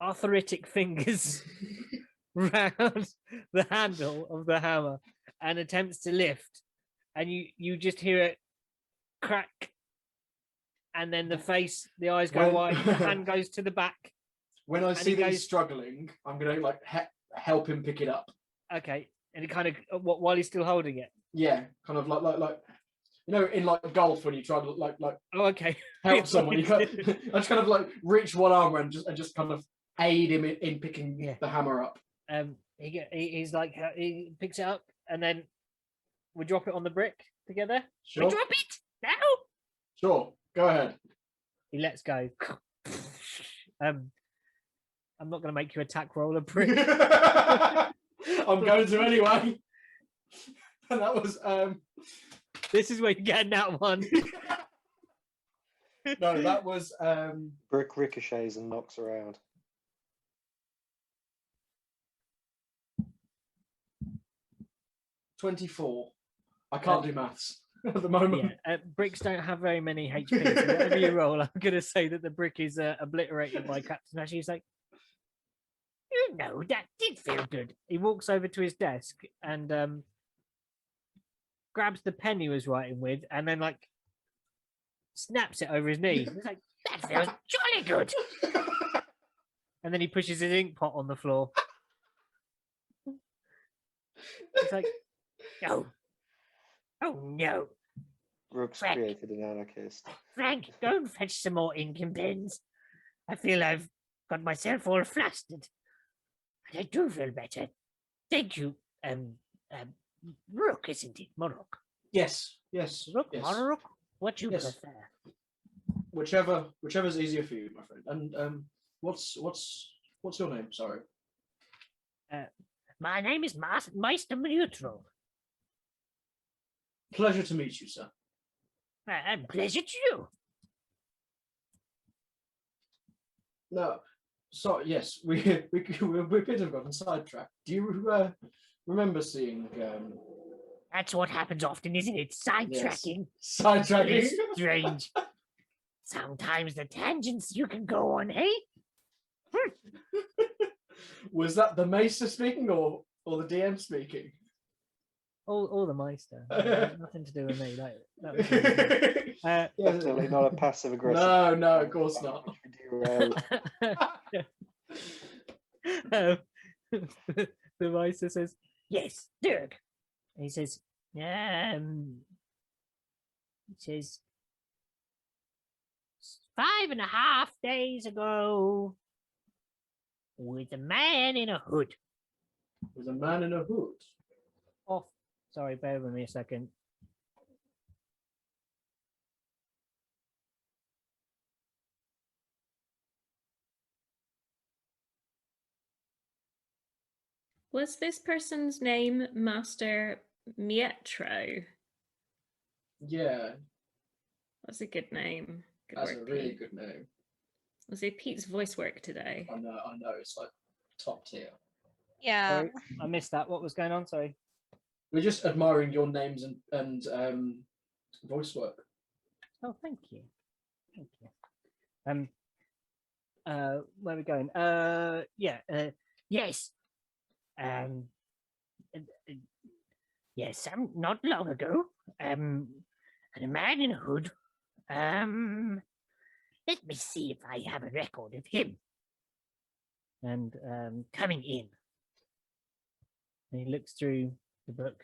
arthritic fingers round the handle of the hammer and attempts to lift. And you just hear it crack, and then the eyes go wide, the hand goes to the back. When I see that he's struggling, I'm going to help him pick it up. Okay, and it kind of while he's still holding it. Yeah, kind of like you know, in like golf when you try to like oh, okay, help someone, I just kind of like reach one arm and just kind of aid him in picking the hammer up. He's like he picks it up and then we drop it on the brick together. Sure. We drop it now. Sure, go ahead. He lets go. I'm not going to make you attack roll a brick. I'm going to anyway. And that was This is where you're getting that one. No, that was Brick ricochets and knocks around. $24. I can't do maths at the moment. Yeah, bricks don't have very many HP. So whatever you roll, I'm going to say that the brick is obliterated by Captain Smash. He's like, you know, that did feel good. He walks over to his desk and grabs the pen he was writing with and then like snaps it over his knee. He's like, that feels jolly good. And then he pushes his ink pot on the floor. It's like, no. Oh no. Brooks Frank. created an anarchist. Frank, go and fetch some more ink and pens. I feel I've got myself all flustered. And I do feel better. Thank you. Rook, isn't it? Morok. Yes. Rook, yes. Morok? What you Yes. prefer? Whichever's easier for you, my friend. And what's your name? Sorry. My name is Meister Neutral. Pleasure to meet you, sir. And pleasure to you. No, sorry. Yes, we bit have gotten sidetracked. Do you remember seeing? That's what happens often, isn't it? Sidetracking. Yes. Sidetracking. It's strange. Sometimes the tangents you can go on, hey? Was that the Maester speaking or the DM speaking? all the Meister. Nothing to do with me. That was Definitely not a passive aggressive. No, of course not. the Meister says, yes, Dirk. He says, 5.5 days ago, with a man in a hood. With a man in a hood. off. Sorry, bear with me a second. Was this person's name Master Mietro? Yeah, That's a good name. Good that's a word, really Pete. good name. Was it Pete's voice work today? I know, it's like top tier. Yeah. Sorry, I missed that. What was going on? Sorry. We're just admiring your names and voice work. Oh, thank you. Thank you. Where are we going? Yes. Yes, not long ago, and a man in a hood, let me see if I have a record of him. And Coming in. he looks through the book,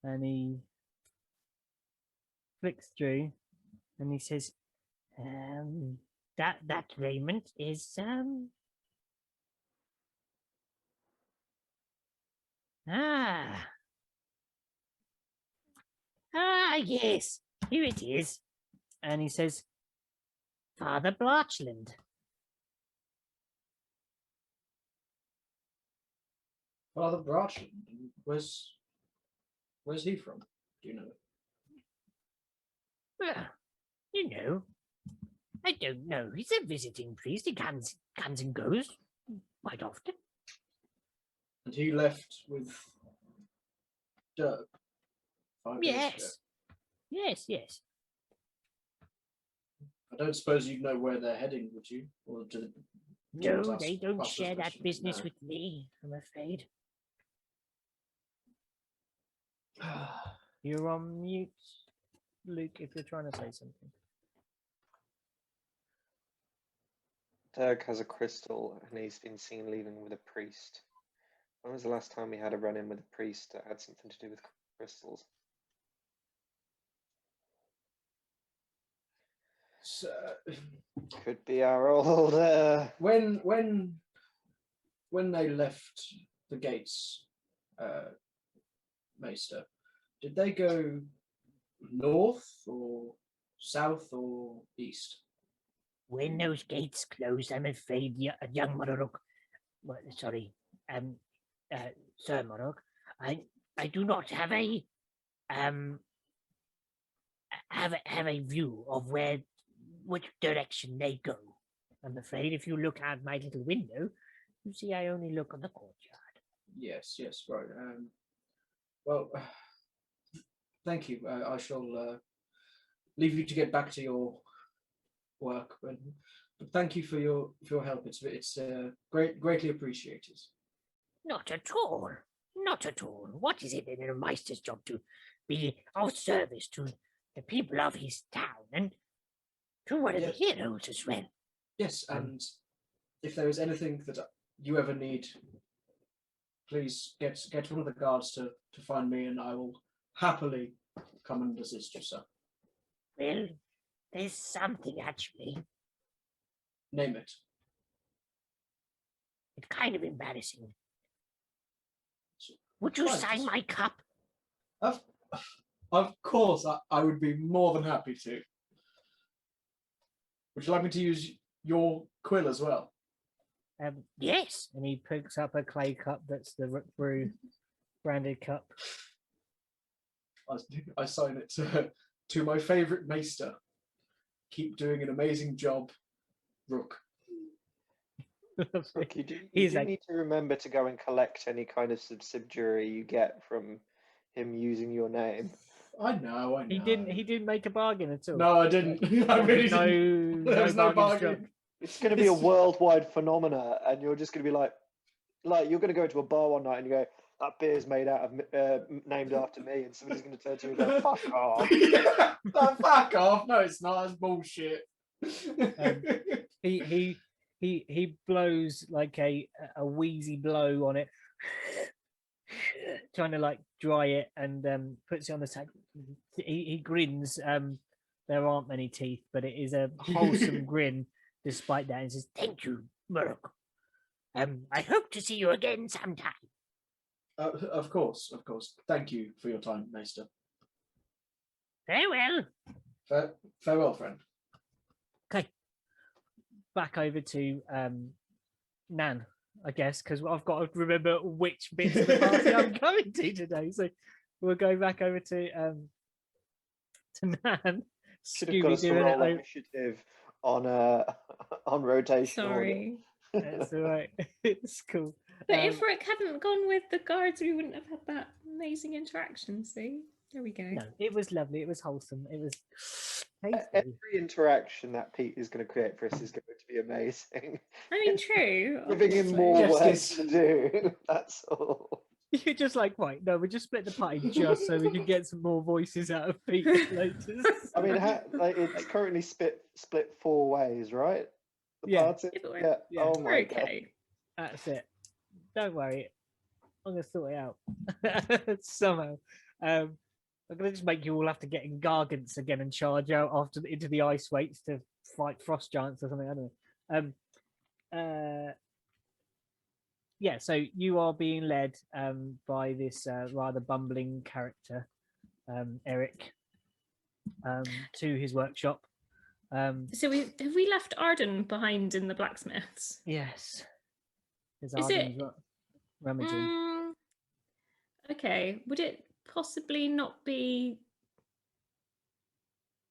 and he flicks through, and he says, That raiment is, yes, here it is. and he says, Father Blarchland. Father Brachland, where's he from? Do you know? Well, you know, I don't know. He's a visiting priest. He comes and goes quite often. And he left with Dirk 5 years ago. Yes. I don't suppose you'd know where they're heading, would you? Or do No, ask they don't us share that questions? business No. with me, I'm afraid. "You're on mute, Luke, if you're trying to say something." Dirk has a crystal and he's been seen leaving with a priest. When was the last time we had a run-in with a priest that had something to do with crystals? So, Could be our old... when they left the gates, Maester, did they go north or south or east? When those gates closed, I'm afraid, young Mororok, Sir Mororok, I do not have a view of which direction they go. I'm afraid if you look out my little window, you see I only look on the courtyard. Yes, right. Well, thank you. I shall leave you to get back to your work, but thank you for your help. It's greatly appreciated. Not at all. Not at all. What is it in a Meister's job to be of service to the people of his town and to one of the heroes as well? Yes, and if there is anything that you ever need, please get one of the guards to find me, and I will happily come and assist you, sir. Well, there's something actually. Name it. It's kind of embarrassing. Would you Right. sign my cup? Of course, I would be more than happy to. Would you like me to use your quill as well? Yes. And he picks up a clay cup that's the Rook Brew branded cup. I sign it to my favourite Maester. Keep doing an amazing job, Rook. Look, you do He's like, need to remember to go and collect any kind of subsidiary you get from him using your name. I know. he didn't make a bargain at all. No, I didn't. I really didn't. There was no bargain struck. bargain. It's going to be a worldwide phenomena, and you're just going to be like you're going to go to a bar one night and you go, that beer's made out of named after me, and somebody's going to turn to you and go, fuck off. Fuck off. No, it's not. It's bullshit. He blows like a wheezy blow on it, trying to like dry it, and puts it on the side. He grins. There aren't many teeth, but it is a wholesome grin despite that. And says, Thank you, Morok. I hope to see you again sometime. Of course. Thank you for your time, Maester. Farewell. Farewell, friend. Okay, back over to Nan, I guess, because I've got to remember which bits of the party I'm going to today. So we'll go back over to Nan. Should have got us to roll initiative on on rotation order. Sorry. That's all right. It's cool. But if Rick hadn't gone with the guards, we wouldn't have had that amazing interaction. See, there we go. No, it was lovely. It was wholesome. It was tasty. Every interaction that Pete is going to create for us is going to be amazing. I mean, true. Giving him obviously. more Yes, work yes. to do. That's all. You're just like, right, no, we just split the party just so we can get some more voices out of Pete later. I mean, it's currently split 4 ways, right? The Yeah. party? Yeah, but we're- Yeah. yeah, Oh We're my god. okay. That's it. Don't worry. I'm going to sort it out somehow. I'm going to just make you all have to get in gargants again and charge out into the ice weights to fight frost giants or something. I don't know. Yeah, so you are being led by this rather bumbling character, Eric, to his workshop. So have we left Arden behind in the blacksmiths? Yes. There's Is Arden's it- rummaging. Mm, okay. Would it possibly not be?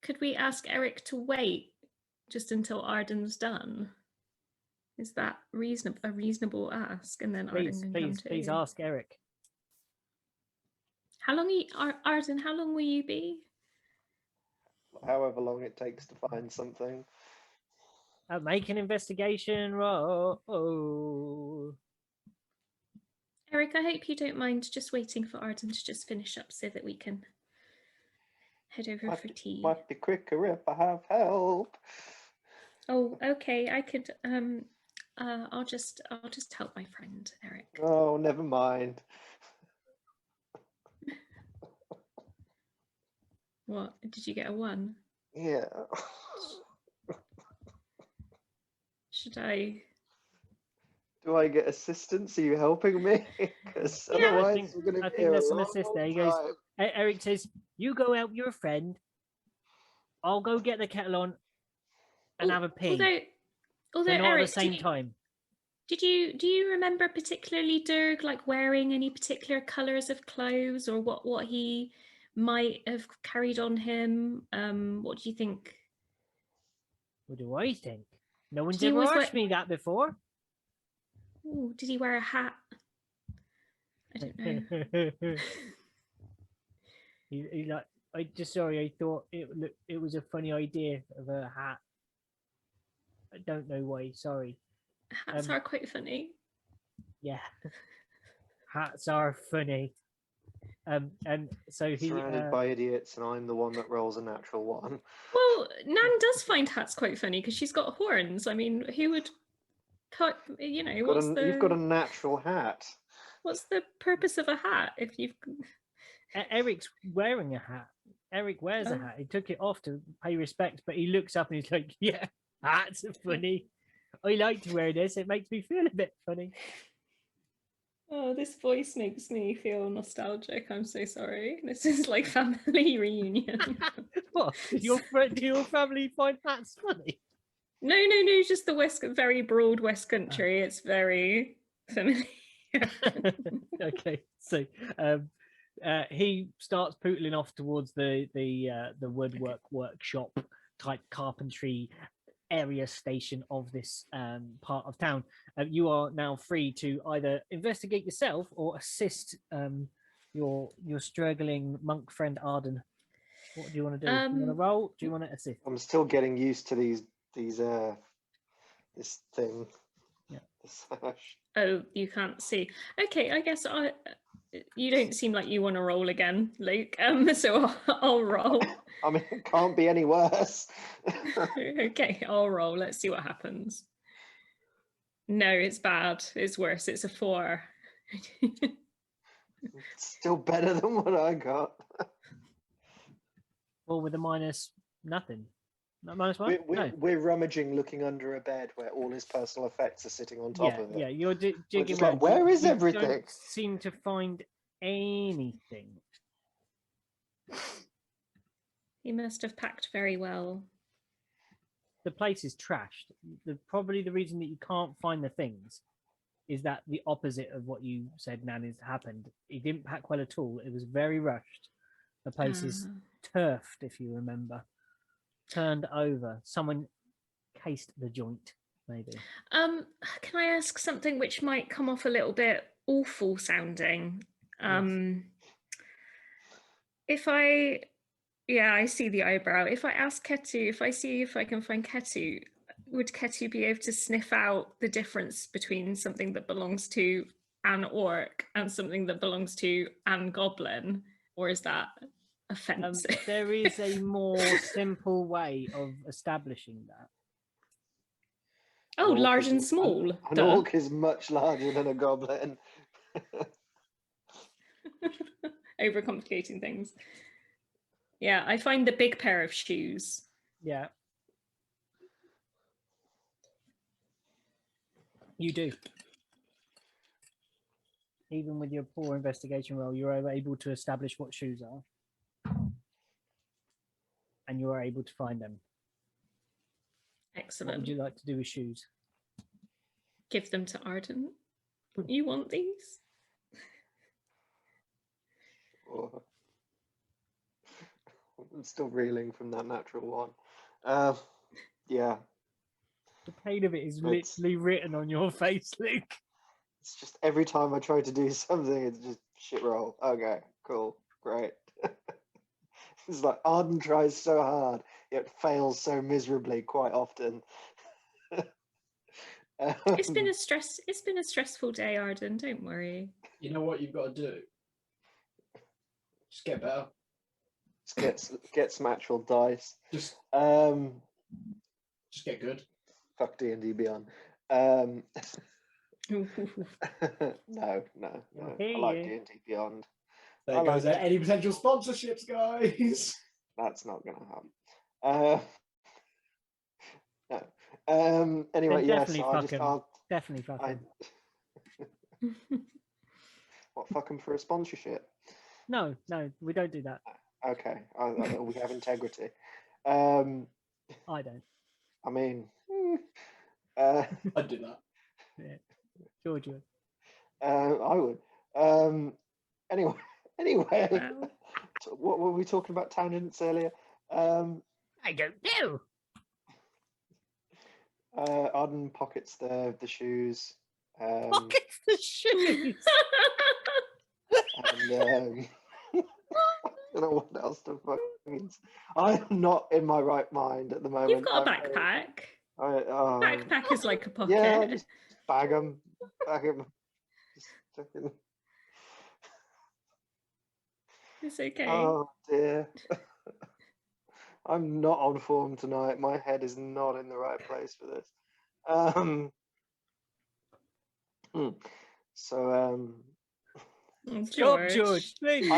Could we ask Eric to wait just until Arden's done? Is that a reasonable ask? And then Please, Arden can come too. please ask Eric. How long Arden? How long will you be? However long it takes to find something. Make an investigation roll. Oh. Eric, I hope you don't mind just waiting for Arden to just finish up so that we can head over for tea. Might be quicker if I have help. Oh, okay. I could. I'll just help my friend Eric. Oh, never mind. What? Did you get a 1? Yeah. Should I? Do I get assistance? Are you helping me? Because Yeah, I otherwise think- we're going I to be think here there's a some long, assist long there. He goes, time. Eric says, "You go out with your friend. I'll go get the kettle on and have a pee. Although They're not Eric, at the same time." do you remember particularly Dirk like wearing any particular colours of clothes or what he might have carried on him? What do you think? What do I think? No one's Did he ever always asked me that before. Ooh, did he wear a hat? I don't know. he like, sorry, I thought it was a funny idea of a hat. I don't know why. Sorry. Hats are quite funny. Yeah, hats are funny. And so he Surrounded by idiots, and I'm the one that rolls a natural 1. Well, Nan does find hats quite funny because she's got horns. I mean, who would cut? You know, You've got a natural hat. what's the purpose of a hat if you've? Eric's wearing a hat. Eric wears a Oh. hat. He took it off to pay respect, but he looks up and he's like, "Yeah, hats are funny. I like to wear this. It makes me feel a bit funny." Oh, this voice makes me feel nostalgic. I'm so sorry. This is like family reunion. What? Do your family find hats funny? No, just the very broad West Country. It's very familiar. Okay, so he starts pootling off towards the woodwork workshop type carpentry area station of this part of town. You are now free to either investigate yourself or assist your struggling monk friend Arden. What do you want to do? Do you want to roll? Do you want to assist? I'm still getting used to this thing. Yeah. This sash. Oh, you can't see. Okay, I guess you don't seem like you want to roll again, Luke. So I'll roll. I mean, it can't be any worse. Okay, I'll roll. Let's see what happens. No, it's bad. It's worse. It's a 4. It's still better than what I got. Or with a minus nothing. No, minus one? No. We're rummaging, looking under a bed where all his personal effects are sitting on top of it. Yeah, you're jigging just like, around. where is You everything? Don't seem to find anything. He must have packed very well. The place is trashed. Probably the reason that you can't find the things is that the opposite of what you said, Nan, has happened. He didn't pack well at all. It was very rushed. The place is Ah. turfed, if you remember. Turned over. Someone encased the joint, maybe. Can I ask something which might come off a little bit awful sounding? If I see the eyebrow. If I ask Ketu, if I see if I can find Ketu, would Ketu be able to sniff out the difference between something that belongs to an orc and something that belongs to an goblin? Or is that offensive? There is a more simple way of establishing that. Oh, An orc large is- and small. An duh. orc is much larger than a goblin. Overcomplicating things. Yeah, I find the big pair of shoes. Yeah. You do. Even with your poor investigation roll, you're able to establish what shoes are. And you are able to find them. What Excellent. would you like to do with shoes? Give them to Arden. You want these? Oh. I'm still reeling from that natural one. Yeah, The pain of it is It's- literally written on your face, Luke. it's just every time I try to do something, it's just shit roll. Okay, cool, great. It's like Arden tries so hard, yet fails so miserably quite often. It's been a stressful day, Arden. Don't worry. You know what you've got to do? Just get better. Get some actual dice. Just Um, get good. fuck D&D Beyond. No. Hey, I like yeah. D&D Beyond. There I goes like it. any potential sponsorships, guys. That's not going to happen. No. Anyway, Then yes, definitely I fuck just 'em. I'll, Definitely fuck I 'em. what fuck 'em for a sponsorship? No, we don't do that. Okay, we have integrity. I I don't. mean, I'd do that. Yeah. George would. I would. Anyway, Wow. what were we talking about tangents earlier? I don't know. Arden pockets the shoes. Pockets the shoes. And I don't know what else to fucking. I'm not in my right mind at the moment. You've got a backpack. Backpack is like a pocket. Yeah, just bag them. Just fucking. It's okay. Oh dear. I'm not on form tonight. My head is not in the right place for this. So Oh, Stop, George, please.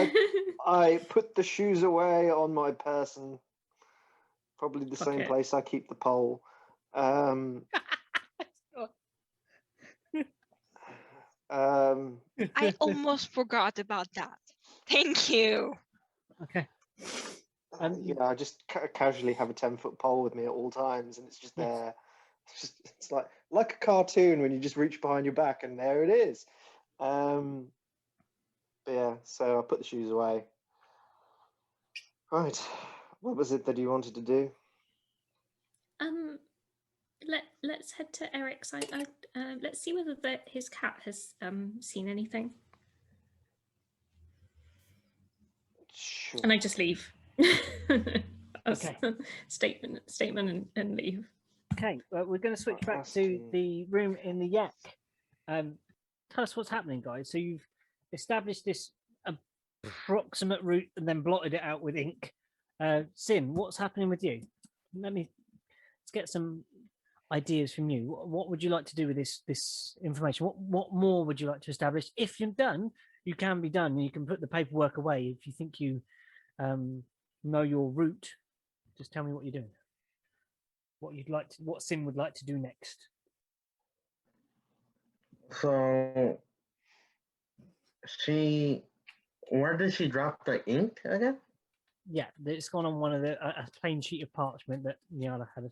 I put the shoes away on my person, probably the same Pocket. place I keep the pole. I almost forgot about that. Thank you. Okay. I just casually have a 10-foot pole with me at all times, and it's just Yes. there. It's like a cartoon when you just reach behind your back, and there it is. But yeah, so I put the shoes away. Right, what was it that you wanted to do? Let's head to Eric's. Let's see whether his cat has seen anything. Sure. And I just leave. Okay. Statement and leave. Okay, well, we're going to switch back to Fantastic. the room in the yak. Tell us what's happening, guys. So you've established this approximate route and then blotted it out with ink. Sin, what's happening with you? Let's get some ideas from you. What would you like to do with this information? What more would you like to establish? If you're done, you can be done. You can put the paperwork away. If you think you know your route, just tell me what you're doing. What Sin would like to do next. So where did she drop the ink again? Yeah, it's gone on one of a plain sheet of parchment that Niala had.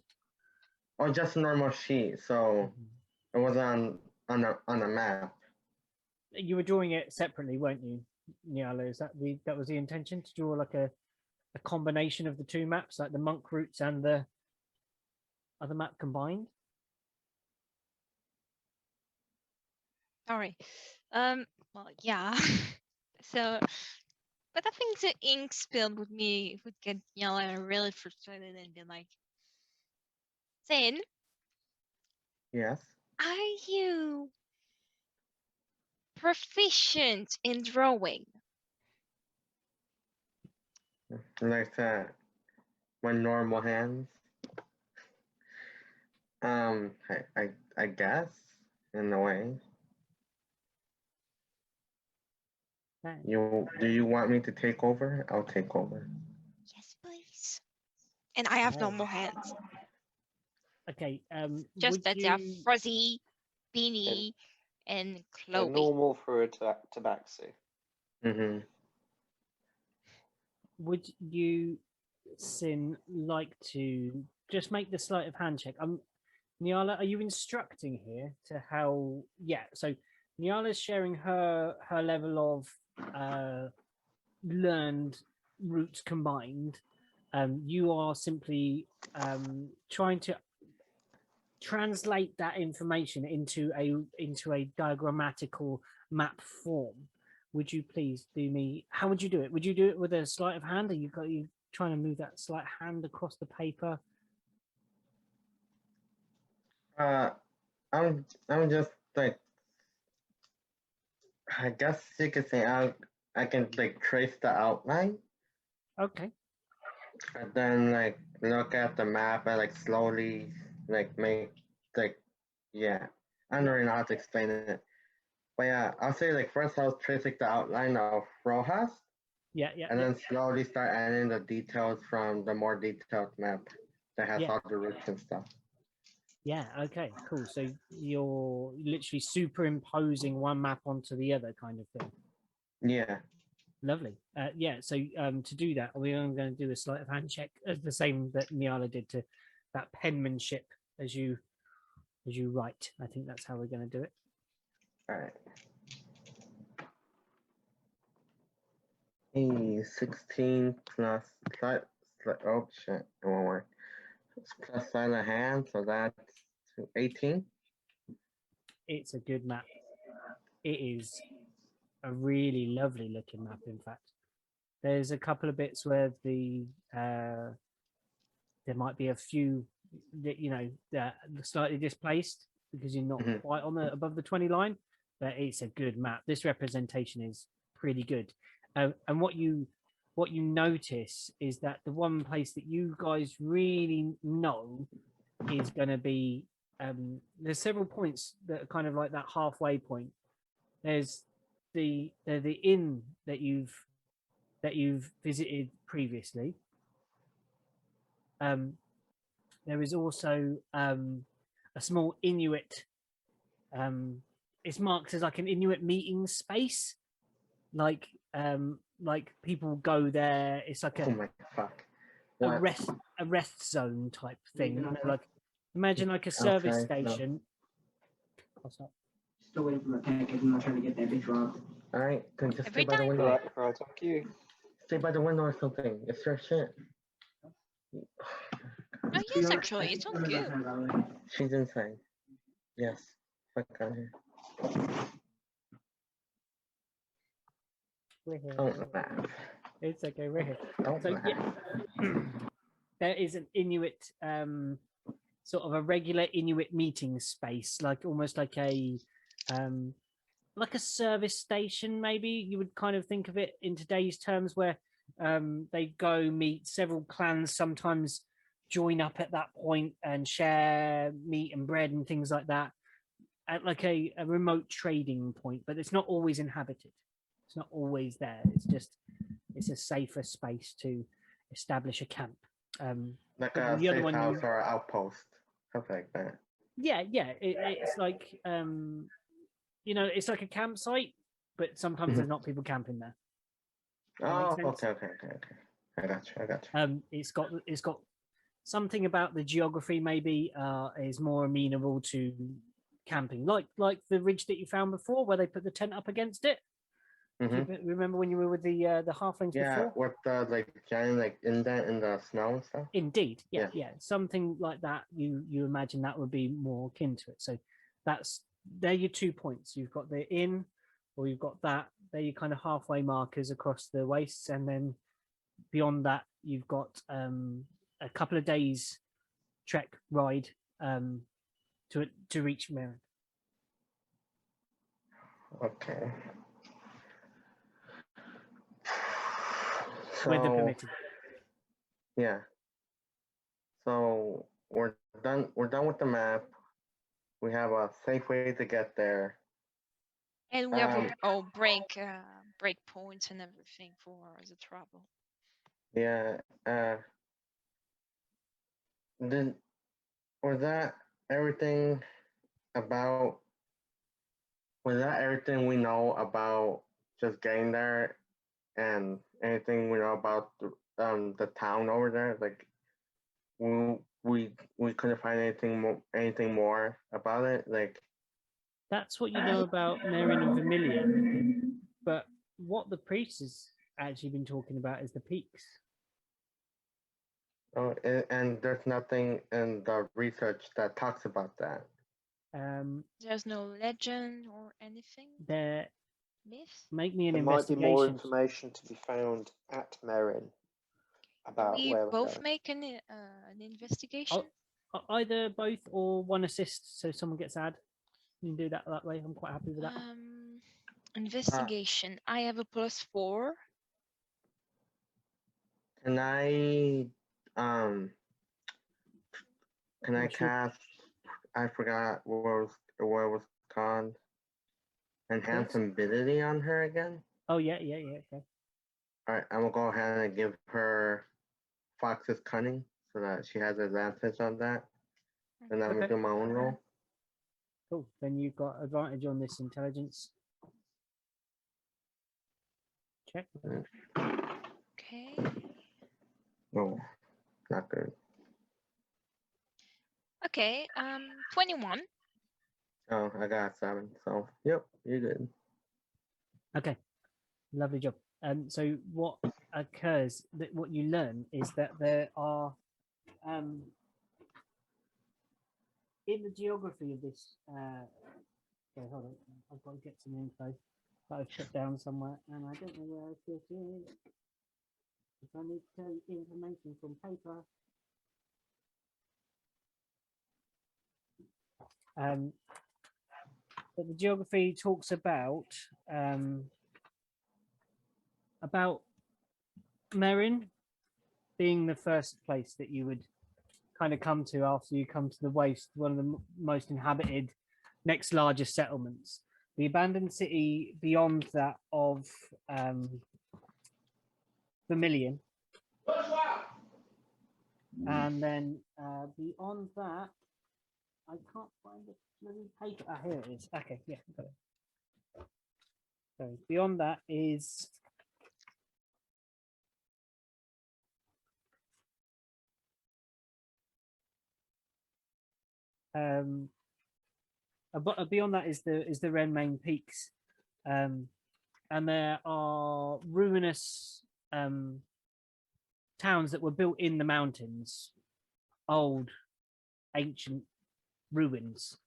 Or just a normal sheet? So it was on a map. You were drawing it separately, weren't you, Niala? Is that was the intention, to draw like a combination of the two maps, like the monk routes and the other map combined? Sorry. Well, yeah. So, but I think the ink spill would get Yala really frustrated and be like, Then, Yes. are you proficient in drawing? Like my normal hands. I guess in a way. Okay. Do you want me to take over? I'll take over. Yes, please. And I have Oh. normal hands. Okay. Just Would that they are you? fuzzy, beanie, and They're Chloe. normal for a tabaxi. Mm-hmm. Would you, Sin, like to just make the sleight of hand check? Nyala, are you instructing here to how? Yeah. So Nyala's sharing her level of learned roots combined. You are simply trying to translate that information into a diagrammatical map form. Would you please do me? How would you do it? Would you do it with a sleight of hand? Are you trying to move that sleight hand across the paper? I'm just like, I guess you could say I can like trace the outline Okay. and then like look at the map and like slowly like make like, yeah, I don't really know how to explain it, but yeah, I'll say like first I'll trace like the outline of Rojas Yeah. and then slowly start adding the details from the more detailed map that has Yeah. all the roots and stuff. Yeah. Okay. Cool. So you're literally superimposing one map onto the other, kind of thing. Yeah. Lovely. Yeah. So to do that, we're going to do a sleight of hand check, as the same that Nyala did to that penmanship as you write. I think that's how we're going to do it. All right. Hey, 16 plus, oh shit, it won't work. It's plus silent hand, so that's 18. It's a good map. It is a really lovely looking map. In fact, there's a couple of bits where there might be a few that that are slightly displaced because you're not quite on the above the 20 line, but it's a good map. This representation is pretty good. And what you notice is that the one place that you guys really know is going to be there's several points that are kind of like that halfway point. There's the inn that you've visited previously. There is also a small Inuit. It's marked as like an Inuit meeting space, like people go there. It's like Oh my fuck. a rest zone type thing. Like imagine like a service station. No. What's up? Still waiting for my package. I'm not trying to get that bitch dropped. All right, then just Every stay by the time. window. Right, thank you. Stay by the window or something. It's your shit. Oh yes, actually, it's all good. She's inside. Yes. Fuck out here. We're here. Don't laugh. It's okay. We're here. Don't So laugh. yeah, there is an Inuit, sort of a regular Inuit meeting space, like almost like a service station. Maybe you would kind of think of it in today's terms, where they go meet several clans, sometimes join up at that point and share meat and bread and things like that, at like a remote trading point. But it's not always inhabited. It's not always there. It's a safer space to establish a camp. Like a safe house or an outpost, something like that. Yeah. It's like it's like a campsite, but sometimes there's not people camping there. Oh, okay. I got you. It's got something about the geography maybe is more amenable to camping, like the ridge that you found before, where they put the tent up against it. Do you remember when you were with the halflings Yeah, before? with the like giant like indent in the snow and stuff. Indeed, yeah, Yeah. yeah, something like that. You imagine that would be more akin to it. So they're your 2 points. You've got the inn, or you've got that. They're your kind of halfway markers across the wastes, and then beyond that, you've got a couple of days trek ride to reach Merrin. Okay. Weather So permitting. yeah. So we're done. We're done with the map. We have a safe way to get there. And we have break points and everything for the travel. Yeah. Was that everything about? Was that everything we know about just getting there, and anything we know about the town over there? Like we couldn't find anything more about it. Like That's what you know about Merrin and Vermilion. But what the priest has actually been talking about is the peaks. oh, and there's nothing in the research that talks about that. There's no legend or anything. There. Myth. Make me an There might be more investigation. information to be found at Merrin about We where we're both going. make an investigation. Either both or one assist, so someone gets ad. You can do that way. I'm quite happy with that. Investigation. I have a +4. Can I cast? I forgot what it was called. Enhance ability on her again. Oh yeah. Okay. All right, I'm gonna go ahead and give her Fox's cunning so that she has advantage on that, and I'm gonna do my own roll. Cool. Then you've got advantage on this intelligence check. Okay. Oh, not good. Okay. 21. Oh, I got 7. So yep, you're good. Okay. Lovely job. So what occurs? That what you learn is that there are in the geography of this. Okay, hold on. I've got to get some info that I've put down somewhere, and I don't know where I put it. If I need to tell you information from paper. But the geography talks about Merrin being the first place that you would kind of come to after you come to the waste, one of the most inhabited, next largest settlements. The abandoned city beyond that of Vermilion. And then beyond that, I can't find the bloody paper. Ah, here it is. Okay, yeah, got it. So beyond that is beyond that is the Ren Main Peaks, and there are ruinous towns that were built in the mountains, old, ancient ruins.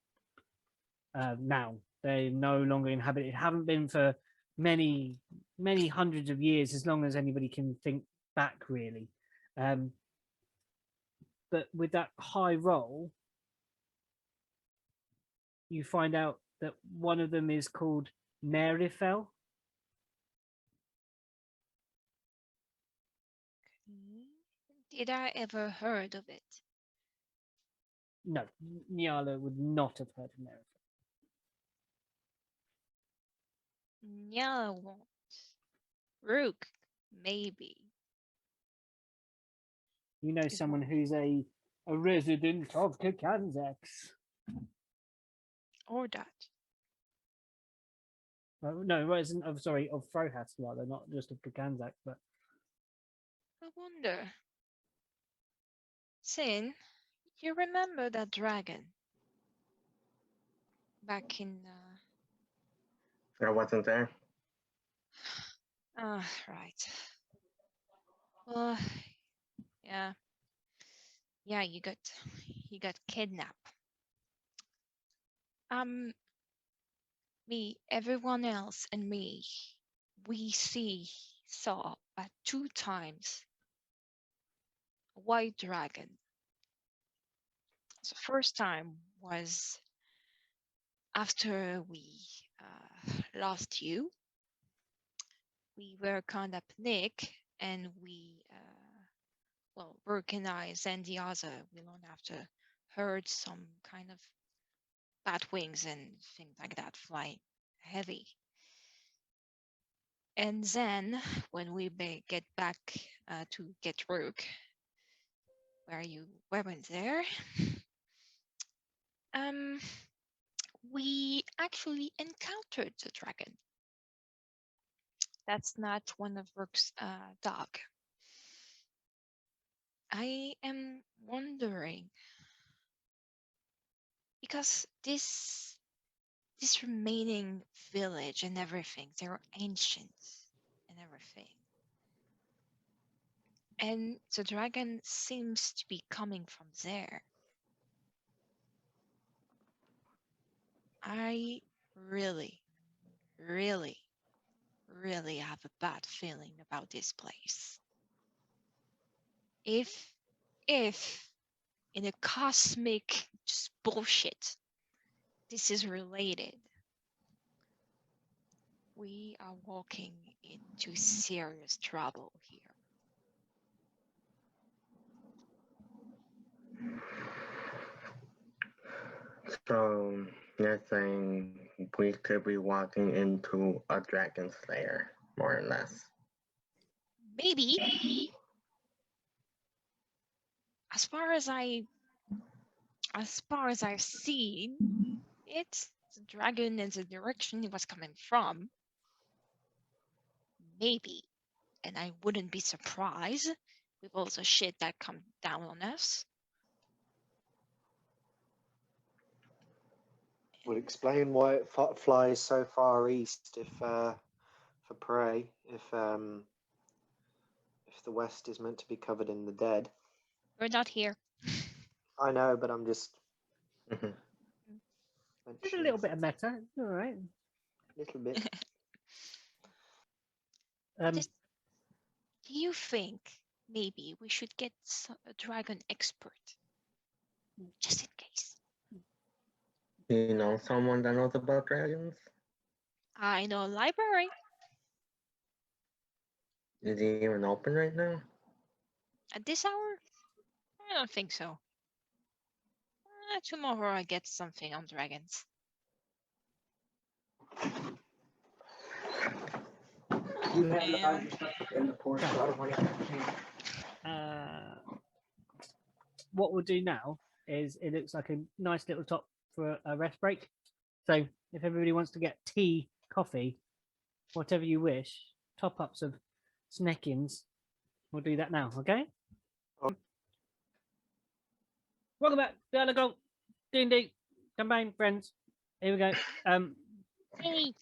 Now they're no longer inhabited. Haven't been for many hundreds of years, as long as anybody can think back, really. But with that high roll, you find out that one of them is called Nerifel. Did I ever heard of it? No, Nyala would not have heard of Nerifel. Nyala won't. Rook, maybe. You know someone who's a resident of Kakanzax. Or that. No, resident of Frohas rather, not just of Kakanzax, but I wonder. Sin, you remember that dragon? Back in I wasn't there. Right. Well, yeah. Yeah, you got kidnapped. Everyone else and me, we saw 2 times a white dragon. The first time was after we lost you. We were kind of panic, and Burke and I and the other, we learned after, heard some kind of bat wings and things like that fly heavy. And then when we get back to get Rook, where you weren't there, we actually encountered the dragon. That's not one of Rook's dog. I am wondering, because this remaining village and everything, they're ancient and everything. And the dragon seems to be coming from there. I really, really, really have a bad feeling about this place. If in a cosmic just bullshit this is related, we are walking into serious trouble here. So you're saying we could be walking into a dragon's lair, more or less. Maybe. As far as I've seen, it's the dragon is the direction it was coming from. Maybe. And I wouldn't be surprised with all the shit that come down on us. Would explain why it flies so far east if for prey. If the west is meant to be covered in the dead. We're not here. I know, but I'm just. There's a little bit of meta. All right. Little bit. Do you think maybe we should get a dragon expert? Just in case. Do you know someone that knows about dragons? I know a library. Is it even open right now? At this hour? I don't think so. Tomorrow I get something on dragons. You have the Irish stuff in the Porsche. I don't want What we'll do now is it looks like a nice little top for a rest break. So if everybody wants to get tea, coffee, whatever you wish, top ups of snackins, we'll do that now, okay? Welcome back, Dialogue, D&D, combined friends. Here we go. Hey.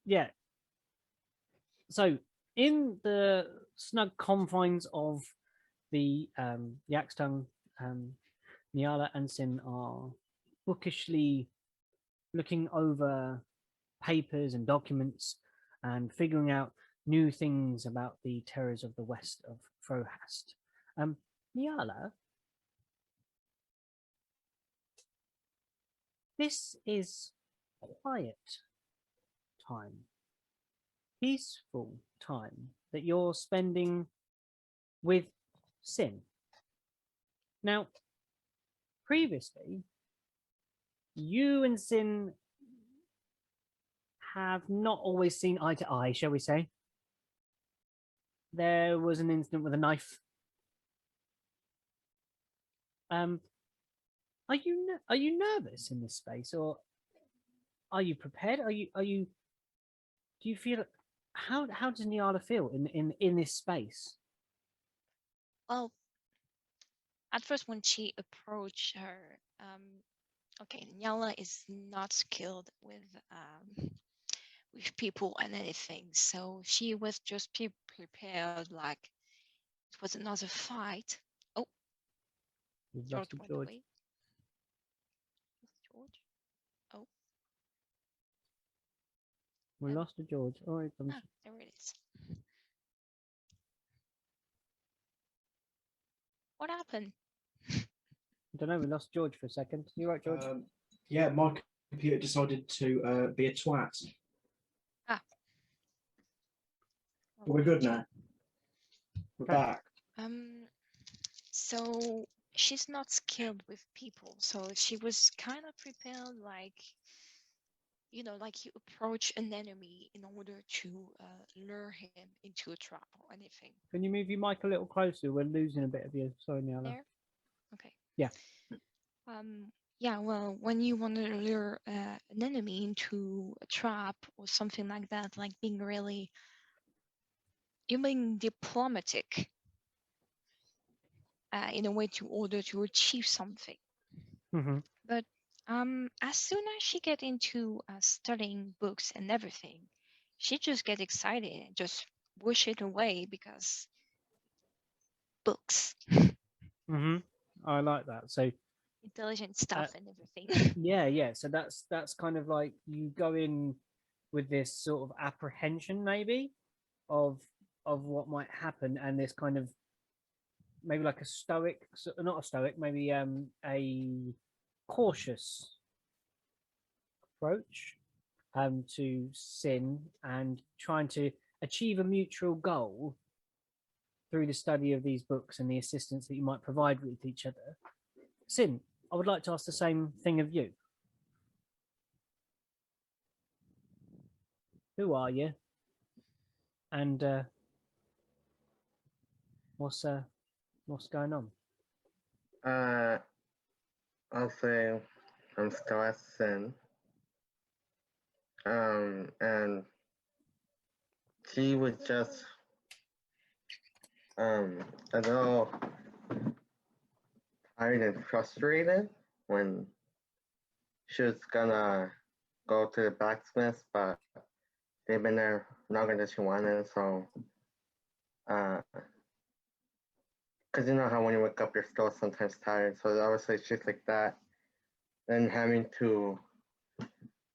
Yeah. So in the snug confines of the Yaxtung, Nyala and Sin are bookishly looking over papers and documents and figuring out new things about the terrors of the west of Frohast. Nyala, this is quiet time, peaceful time that you're spending with Sin. Now, previously, you and Sin have not always seen eye to eye, shall we say. There was an incident with a knife. Are you nervous in this space, or are you prepared? Do you feel, how does Nyala feel in this space? Well, at first when she approached her, Okay, Nyala is not skilled with people and anything, so she was just prepared like it was another fight. Oh, We've George lost went George. away. George. Oh, We lost a George. Oh, here comes. ah, there it is. What happened? I don't know. We lost George for a second. You right, George? Yeah, my computer decided to be a twat. Ah. But we're good now. We're Okay. back. So she's not skilled with people, so she was kind of prepared like, you know, like you approach an enemy in order to lure him into a trap or anything. Can you move your mic a little closer? We're losing a bit of you. Sorry, Niala. There? Okay. Yeah. Yeah, well, when you want to lure an enemy into a trap or something like that, like you're being diplomatic in a way to order to achieve something. Mm-hmm. But as soon as she get into studying books and everything, she just get excited and just wish it away because books, Mm-hmm. I like that. So intelligent stuff and everything. yeah. So that's kind of like you go in with this sort of apprehension, maybe, of what might happen, and this kind of maybe like a stoic, not a stoic, maybe a cautious approach to sin and trying to achieve a mutual goal through the study of these books and the assistance that you might provide with each other. Sin, I would like to ask the same thing of you. Who are you? And what's going on? I'll say I'm still at Sin. And she was just a little tired and frustrated when she was gonna go to the blacksmith, but they've been there longer than she wanted, so because you know how when you wake up you're still sometimes tired, so I would say she's like that. Then having to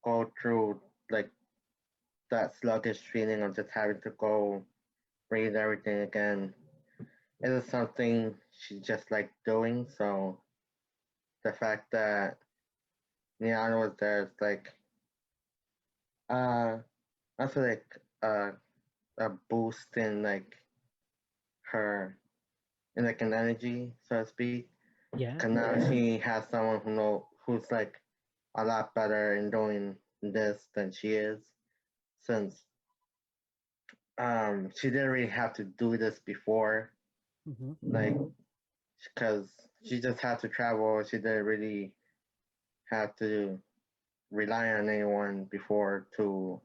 go through like that sluggish feeling of just having to go read everything again isn't something she just like doing. So the fact that Neon was there is like I feel like a boost in like her in like an energy, so to speak. Yeah. Cause now she has someone who's like a lot better in doing this than she is, since she didn't really have to do this before, Mm-hmm. like because she just had to travel. She didn't really have to rely on anyone before to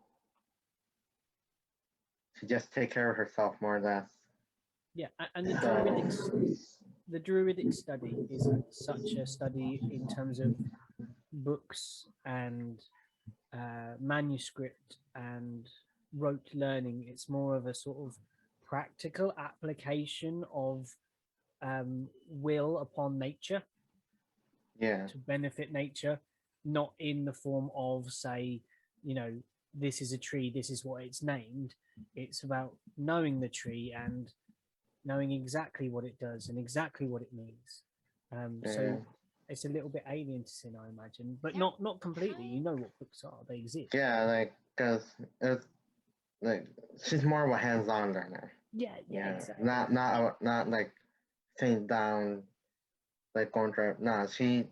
just take care of herself more or less. Yeah, and the So druidic study isn't such a study in terms of books and manuscript and rote learning. It's more of a sort of practical application of will upon nature yeah, to benefit nature, not in the form of, say, you know, this is a tree, this is what it's named. It's about knowing the tree and knowing exactly what it does and exactly what it means. So yeah, it's a little bit alien to Sin, I imagine, but Yeah. not completely. You know what books are; they exist. yeah, like because it's like she's more of a hands-on learner. Yeah, exactly. Not like sitting down like going through. No, she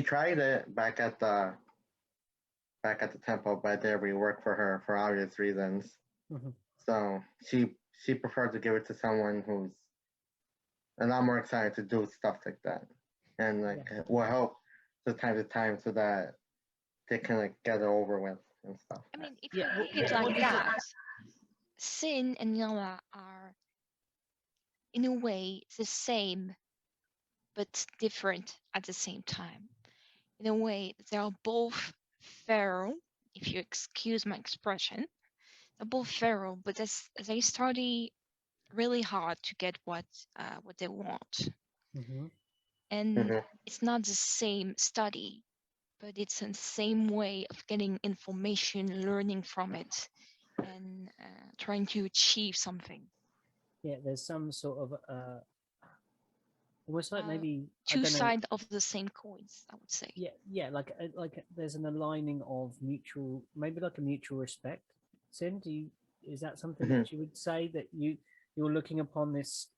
tried it back at the temple, but it didn't really work for her for obvious reasons. Mhm. So she preferred to give it to someone who's a lot more excited to do stuff like that, and like will help from time to time so that they can like get it over with and stuff. I mean, if Yeah, you what- look at what like does it- that, Sin and Nyala are in a way the same but different at the same time. in a way, they are both feral, if you excuse my expression. They're both feral, but they study really hard to get what they want. Mm-hmm. And Mhm. it's not the same study, but it's the same way of getting information, learning from it, and trying to achieve something. Yeah, there's some sort of almost like Uh, maybe I Two don't know. sides of the same coins, I would say. Yeah, like there's an aligning of mutual, maybe like a mutual respect. Sin, is that something Mhm. that you would say that you're looking upon this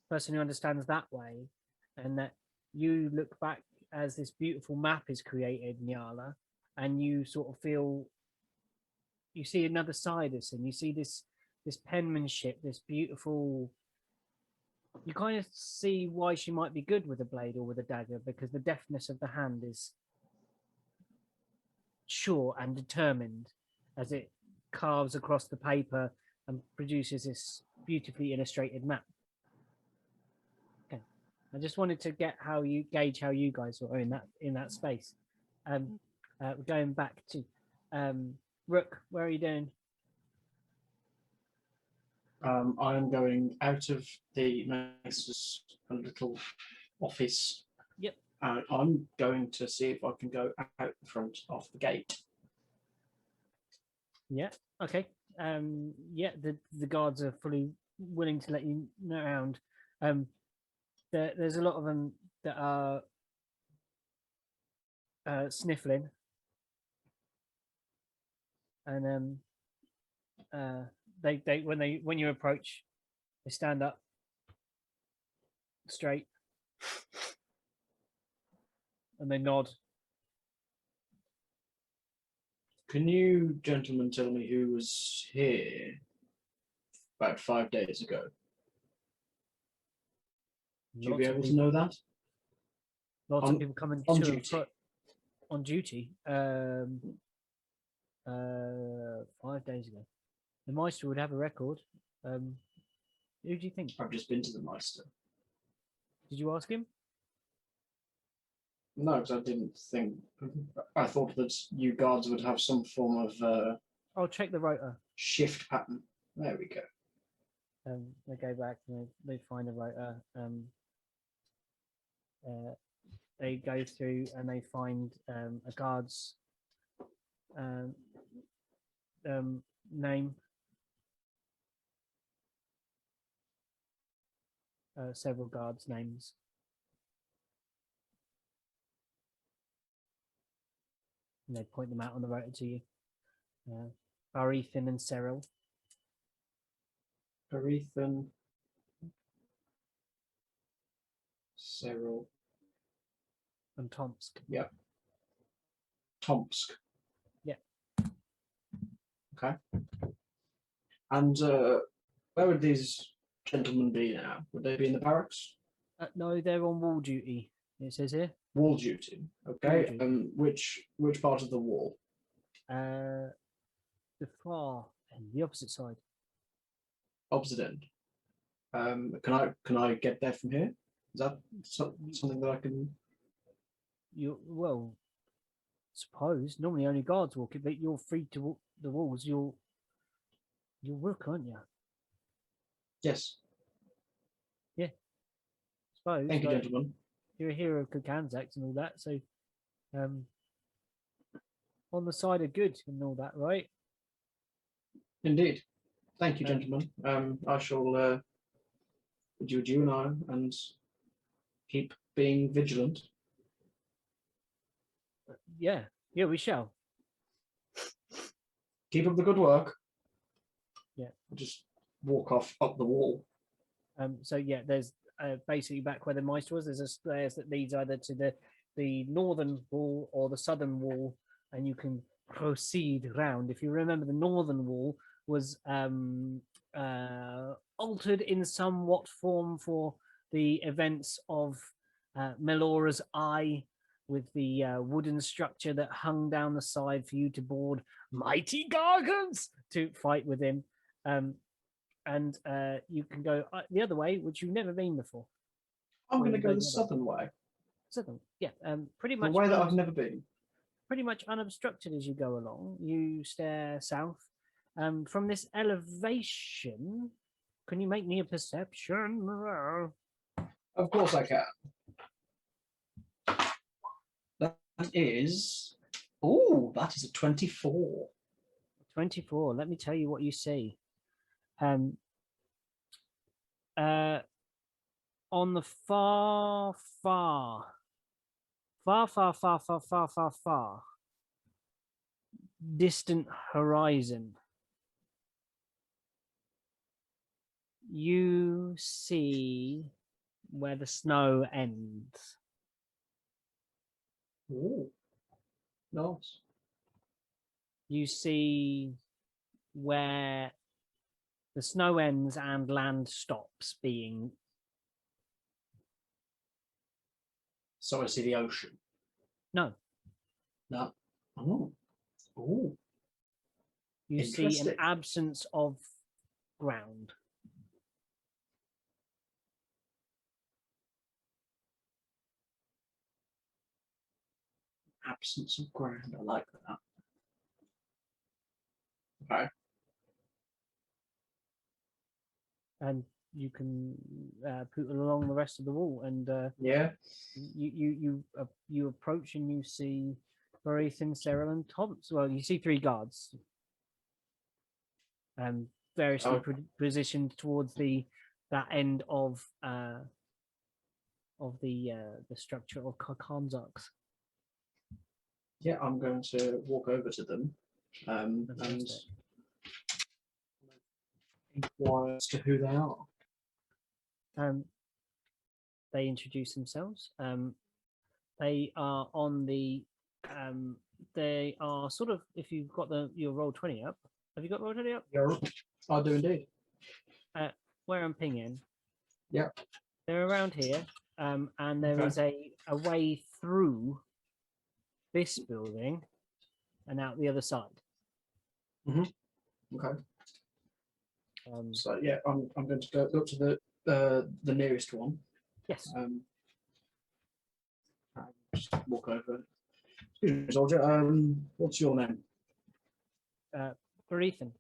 person who understands that way, and that you look back as this beautiful map is created, Nyala, and you sort of feel you see another side of Sin. You see this penmanship, this beautiful. You kind of see why she might be good with a blade or with a dagger because the deftness of the hand is sure and determined as it carves across the paper and produces this beautifully illustrated map. Okay, I just wanted to get how you gauge how you guys were in that space. Going back to Rook, where are you doing? I'm going out of the Master's little office. Yep. I'm going to see if I can go out the front of the gate. Yeah. Okay. Yeah. The guards are fully willing to let you around. There's a lot of them that are sniffling, and they when you approach, they stand up straight and they nod. Can you gentlemen tell me who was here about 5 days ago? Would you be able to know that? Lots of people coming on to and duty. on duty. 5 days ago, the Meister would have a record. Who do you think? I've just been to the Meister. Did you ask him? No, because I didn't think. I thought that you guards would have some form of I'll check the rotor. shift pattern. There we go. They go back and they find a rotor. They go through and they find a guard's name, several guards' names. And they point them out on the rotor to you. Barethan and Cyril. Barethan, Cyril, and Tomsk. Yep. Tomsk. Yeah. Okay. And where would these gentlemen be now? Would they be in the barracks? No, they're on wall duty. It says here. Wall duty. Okay. Wall duty. Which part of the wall? The far end, the opposite side. Opposite end. Can I get there from here? Is that something that I can? Well, suppose normally only guards walk it, but you're free to walk the walls. You'll Rook, aren't you? Yes. Yeah. Suppose. Thank you, gentlemen. You're a hero of Kakanzaks and all that, so on the side of good and all that, right? Indeed. Thank you, gentlemen. I shall bid you adieu now and keep being vigilant. Yeah, we shall. Keep up the good work. Yeah. I'll just walk off up the wall. So yeah, there's basically back where the Meister was. There's a stairs that leads either to the northern wall or the southern wall, and you can proceed round. If you remember, the northern wall was altered in somewhat form for the events of Melora's Eye, with the wooden structure that hung down the side for you to board mighty gargants to fight with him. And you can go the other way, which you've never been before. I'm going to go the southern way. Southern. Yeah. Pretty The much. way that I've never been. Pretty much unobstructed as you go along. You stare south. From this elevation, can you make me a perception? Of course I can. That is. Oh, that is a 24. 24. Let me tell you what you see. On the far distant horizon, you see where the snow ends. Oh, nice. You see where the snow ends and land stops being. So I see the ocean. No. No. Oh. Oh. You see an Interesting. absence of ground. Absence of ground. I like that. Okay. And you can put it along the rest of the wall, and Yeah. you approach and you see Borethan, Cyril, and Thomas. Well, you see 3 guards, variously Oh. positioned towards that end of the structure of Karkamzak's. Yeah, I'm going to walk over to them and Fantastic. inquire as to who they are. They introduce themselves. They are on the. They are sort of. If you've got your Roll20 up, have you got Roll20 up? Yeah, I do indeed. Where I'm pinging. Yeah. They're around here, and there Okay. is a way through this building, and out the other side. Okay. Um, So yeah, I'm going to go to the nearest one. yes. Just walk over. Excuse me, soldier. What's your name? Borethan.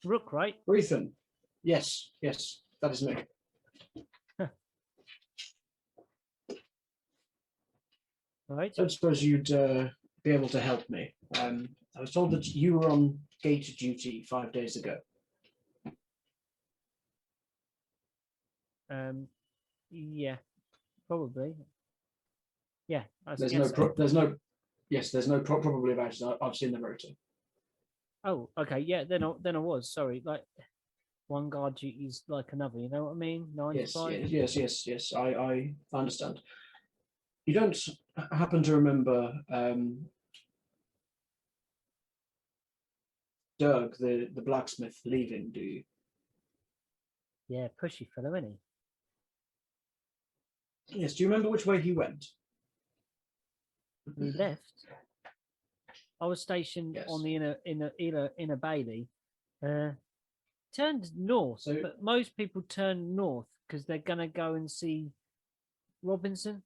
Rook, right? Ethan. Yes, yes, that is me. Right. I don't suppose you'd be able to help me. I was told that you were on gate duty 5 days ago. Yeah, probably. Yeah, There's guess so. there's no probably about it. I've seen the rotor. Oh, okay. Yeah, then I was sorry. Like one guard duty is like another. You know what I mean? 9 to 5. Yes. I understand. You don't happen to remember Dirk, the blacksmith, leaving, do you? Yeah, pushy fellow, isn't he? Yes. Do you remember which way he went? He left. I was stationed Yes. on the inner bailey. Turned north, So- but most people turn north because they're gonna go and see Robinson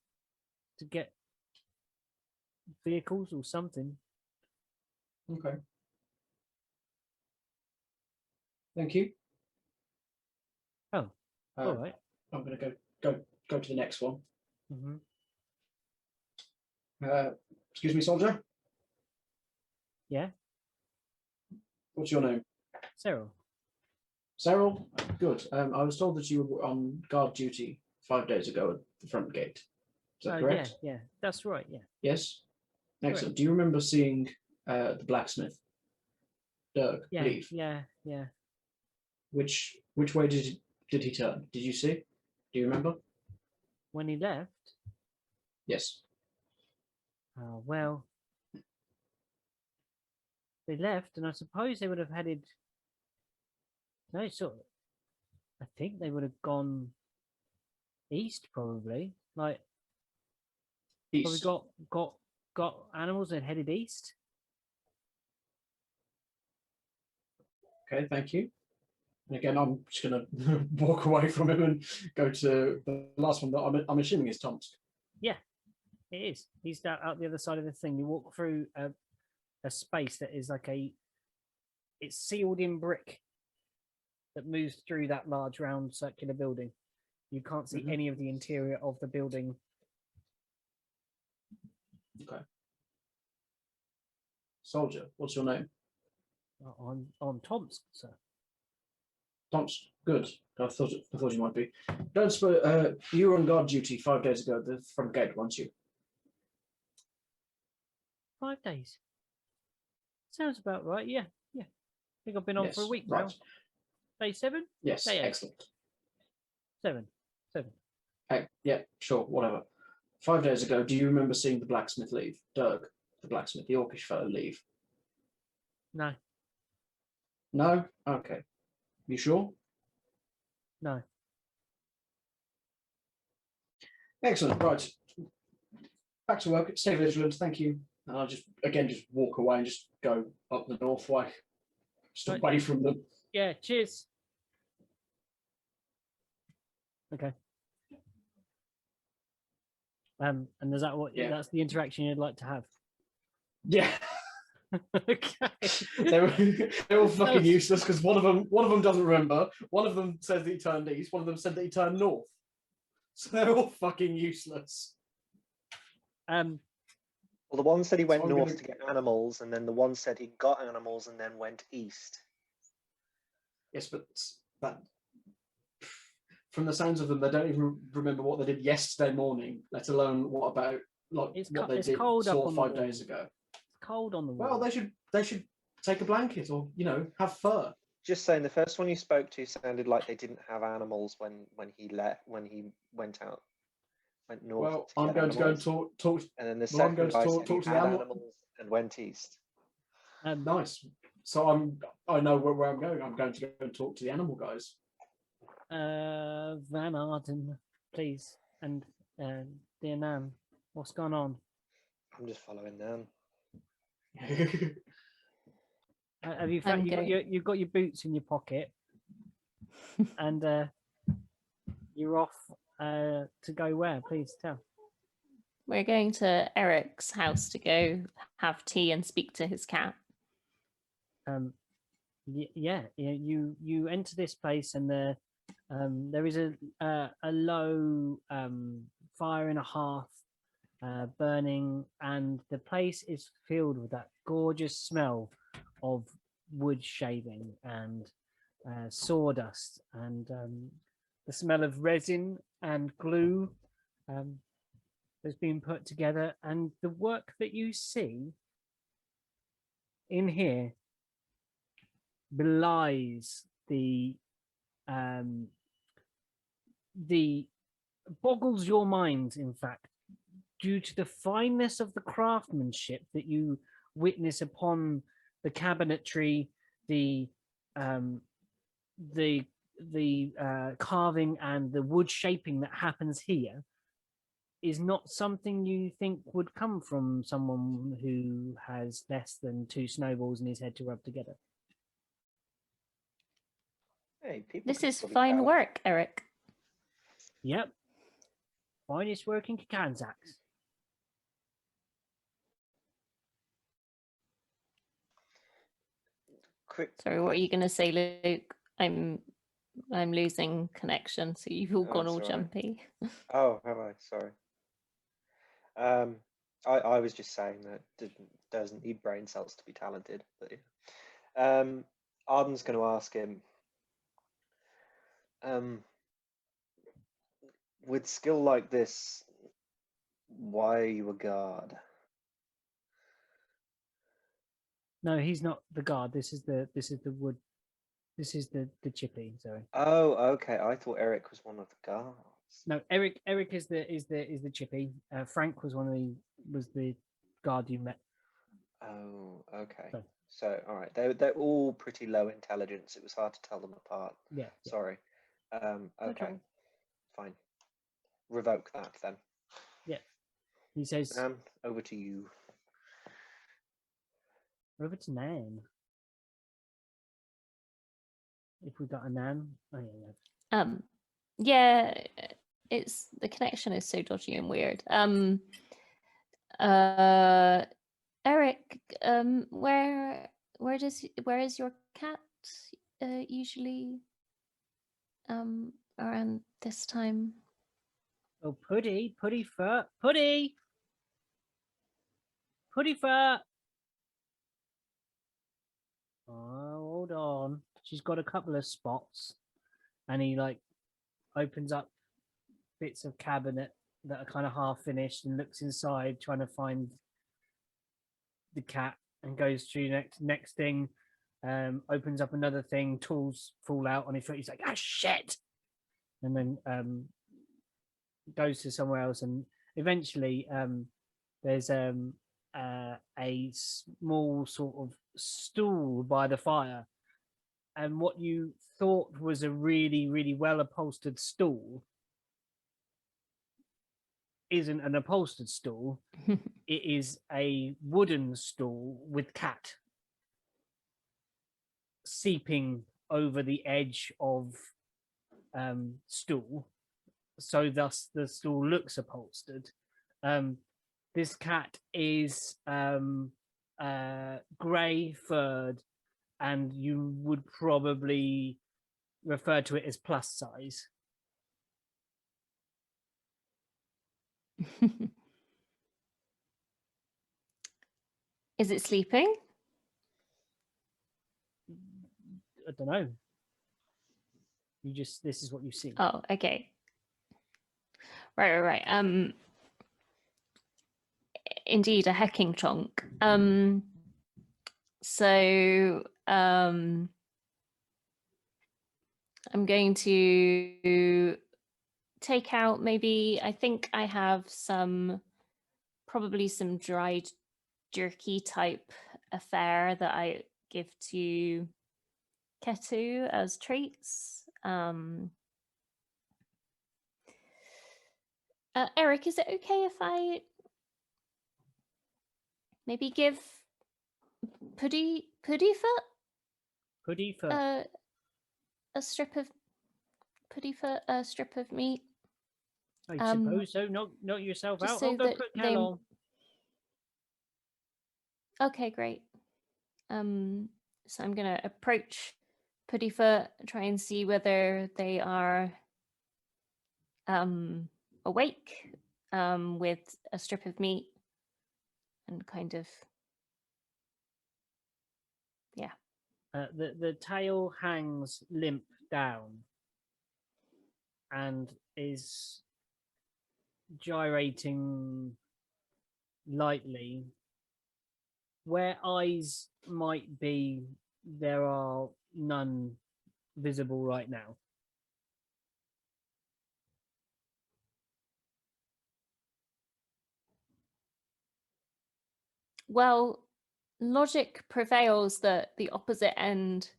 to get vehicles or something. Okay. Thank you. Oh, all right. I'm going to go to the next one. Mm-hmm. Excuse me, soldier. Yeah, What's your name? Cyril. Cyril. Good. I was told that you were on guard duty 5 days ago at the front gate. Is that correct? Yeah, that's right. Yeah. Yes. Excellent. Correct. Do you remember seeing the blacksmith, Dirk, Yeah, leave? yeah. Which way did he turn? Did you see? Do you remember? When he left, Yes. well, they left, and I suppose they would have headed. No, sort of. I think they would have gone east, probably. Like, East. probably got animals and headed east. Okay. Thank you. And again, I'm just going to walk away from him and go to the last one that I'm assuming is Tomsk. Yeah, it is. He's out the other side of the thing. You walk through a space that is like it's sealed in brick that moves through that large round circular building. You can't see any of the interior of the building. Okay. Soldier, what's your name? On Tomsk, sir. Tomsk. Good. I thought you might be. Don't suppose you were on guard duty 5 days ago at the front gate, weren't you? 5 days. Sounds about right. Yeah. I think I've been on for a week now. Right. Day 7? Yes, Day 8? excellent. 7. Hey, yeah, sure, whatever. 5 days ago, do you remember seeing the blacksmith leave? Dirk, the blacksmith, the orcish fellow, leave? No. No? Okay. You sure? No. Excellent. Right. Back to work. Stay vigilant. Thank you. And I'll just walk away and just go up the north way. Just Right. away from them. Yeah, cheers. Okay. And is that what? Yeah. That's the interaction you'd like to have? Yeah. Okay. They're all fucking useless because one of them doesn't remember. One of them says that he turned east. One of them said that he turned north. So they're all fucking useless. Well, the one said he went I'm north gonna- to get animals, and then the one said he got animals and then went east. Yes, but that, from the sounds of them, they don't even remember what they did yesterday morning, let alone what about what they did cold up 4 or on the 5 wall. days ago. It's cold on the wall. Well, they should take a blanket or have fur. Just saying, the first one you spoke to sounded like they didn't have animals when he went north. Well, to I'm get going to go and animals. talk. And then the Well, I'm second going to guy talk said he to the had animal. animals and went east. Nice. So I know where I'm going. I'm going to go and talk to the animal guys. Van Arden, please, and dear Nan, what's gone on? I'm just following them. Have you I'm you've got your boots in your pocket, and you're off to go where? Please tell. We're going to Eric's house to go have tea and speak to his cat. You enter this place, and there is a low fire in a hearth burning, and the place is filled with that gorgeous smell of wood shaving and sawdust, and the smell of resin and glue has been put together, and the work that you see in here belies the boggles your mind, in fact, due to the fineness of the craftsmanship that you witness upon the cabinetry, the carving and the wood shaping that happens here is not something you think would come from someone who has less than 2 snowballs in his head to rub together. Hey, people This can is still be fine proud. work, Eric. Yep. Finest work in Kansas. Quick. Sorry, what are you going to say, Luke? I'm losing connection, so you've all Oh, gone all it's all right. jumpy. Oh, have I? Sorry. I was just saying that doesn't need brain cells to be talented, but yeah. Arden's going to ask him. With skill like this, why are you a guard? No, he's not the guard. This is the wood. This is the chippy. Sorry. Oh, okay. I thought Eric was one of the guards. No, Eric is the chippy. Frank was the guard you met. Oh, okay. So- So, all right, they're all pretty low intelligence. It was hard to tell them apart. Yeah. Sorry. Okay, trouble. fine. Revoke that then. He says, Over to you. "Over to Nan." if we got a nan. Oh yeah. Yeah, it's the connection is so dodgy and weird. Eric, where is your cat usually around this time? Oh, Puddy fur. Puddy fur. Oh, hold on. She's got a couple of spots, and he like opens up bits of cabinet that are kind of half finished and looks inside, trying to find the cat, and goes through next thing. Opens up another thing. Tools fall out on his foot. He's like, "Ah, shit!" And then goes to somewhere else, and eventually there's a small sort of stool by the fire, and what you thought was a really, really well upholstered stool isn't an upholstered stool. It is a wooden stool with cat seeping over the edge of stool, so thus the stool looks upholstered. This cat is grey furred, and you would probably refer to it as plus size. Is it sleeping? I don't know. This is what you see. Oh, okay. Right. Indeed, a hecking chonk. So I'm going to take out maybe, I think I have probably some dried jerky type affair that I give to Ketu as treats. Eric, is it okay if I maybe give Puddyfoot a strip of Puddyfoot a strip of meat? I suppose so. Knock yourself just out. so I'll go that put they- Cal on. Okay, great. So I'm gonna approach Puddyfoot, try and see whether they are awake with a strip of meat, and kind of, yeah. The tail hangs limp down and is gyrating lightly. Where eyes might be, there are none visible right now. Well, logic prevails that the opposite end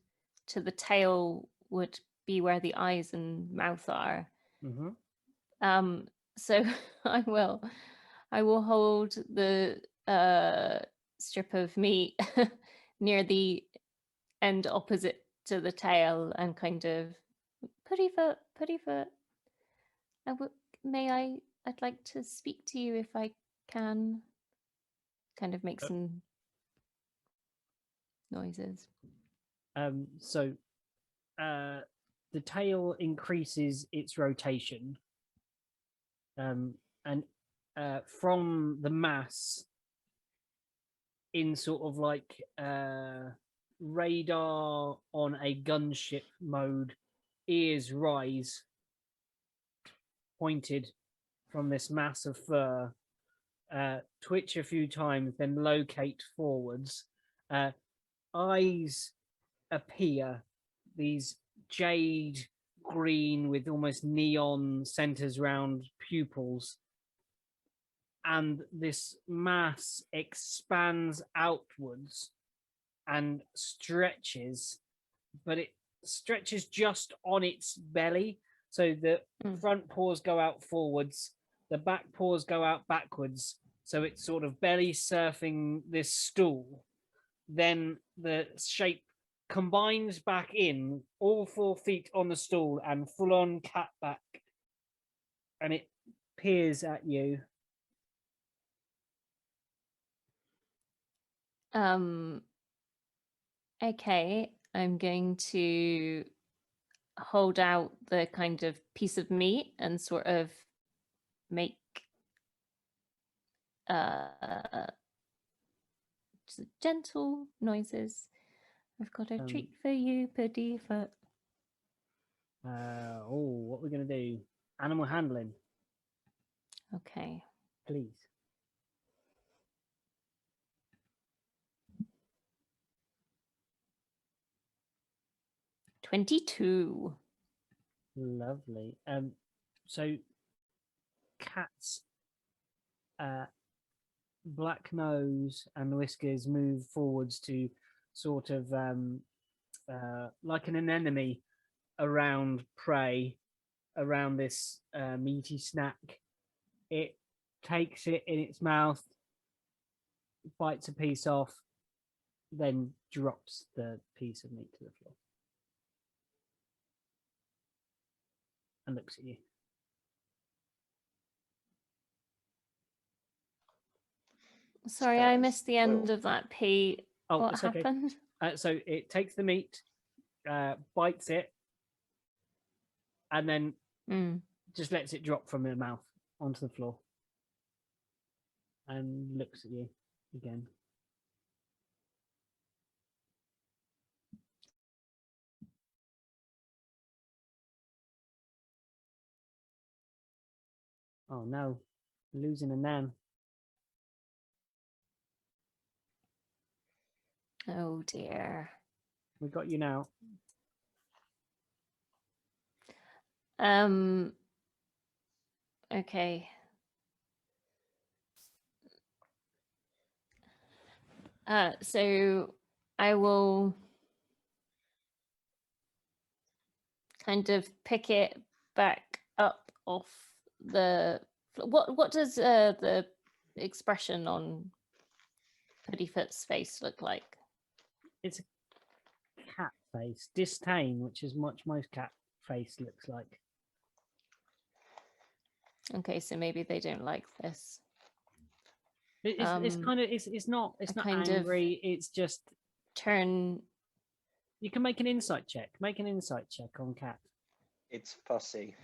to the tail would be where the eyes and mouth are. Mm-hmm. So I will hold the strip of meat near the end opposite to the tail and kind of, Puddyfoot. I'd like to speak to you if I can. Kind of make some noises. So the tail increases its rotation, and from the mass in sort of like radar on a gunship mode, ears rise, pointed from this mass of fur, twitch a few times, then locate forwards. Eyes appear, these jade green with almost neon centers round pupils, and this mass expands outwards and stretches, but it stretches just on its belly. So the front paws go out forwards, the back paws go out backwards. So it's sort of belly surfing this stool. Then the shape combines back in, all 4 feet on the stool and full on cat back, and it peers at you. Okay, I'm going to hold out the kind of piece of meat and sort of make just gentle noises. I've got a treat for you, Puddy Foot. What we're gonna do? Animal handling, Okay. please. $22. Lovely. So cat's black nose and whiskers move forwards to sort of like an anemone around prey, around this meaty snack. It takes it in its mouth, bites a piece off, then drops the piece of meat to the floor and looks at you. Sorry, I missed the end of that, Pete. Oh, what it's okay. happened? So it takes the meat, bites it, and then just lets it drop from the mouth onto the floor and looks at you again. Oh no, losing a nan. Oh dear. We got you now. Okay. So I will kind of pick it back up off the. What does the expression on Puddyfoot's face look like? It's a cat face, disdain, which is much most cat face looks like. Okay, so maybe they don't like this. It's kind of it's not kind of angry. It's just turn. You can make an insight check. Make an insight check on cat. It's fussy.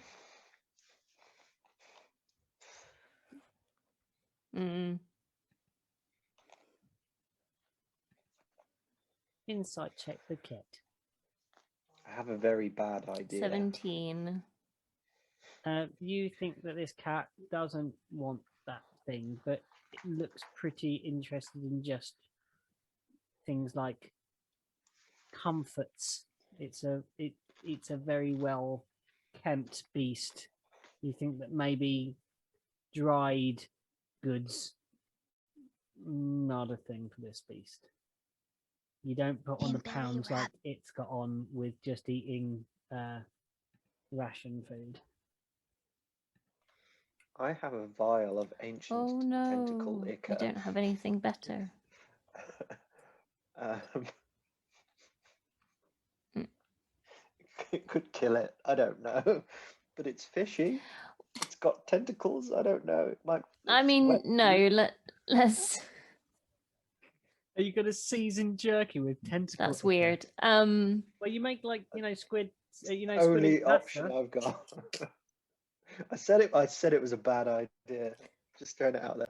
Insight check the cat. I have a very bad idea. 17. You think that this cat doesn't want that thing, but it looks pretty interested in just things like comforts. It's a very well kempt beast. You think that maybe dried goods, not a thing for this beast. You don't put on the pounds like it's got on with just eating ration food. I have a vial of ancient tentacle ichor. I don't have anything better. It could kill it. I don't know, but it's fishy. It's got tentacles. I don't know. It might. I mean, no. Let's. Are you gonna season jerky with tentacles? That's weird. Well, you make squid. Only option I've got. I said it. I said it was a bad idea. Just throwing it out there.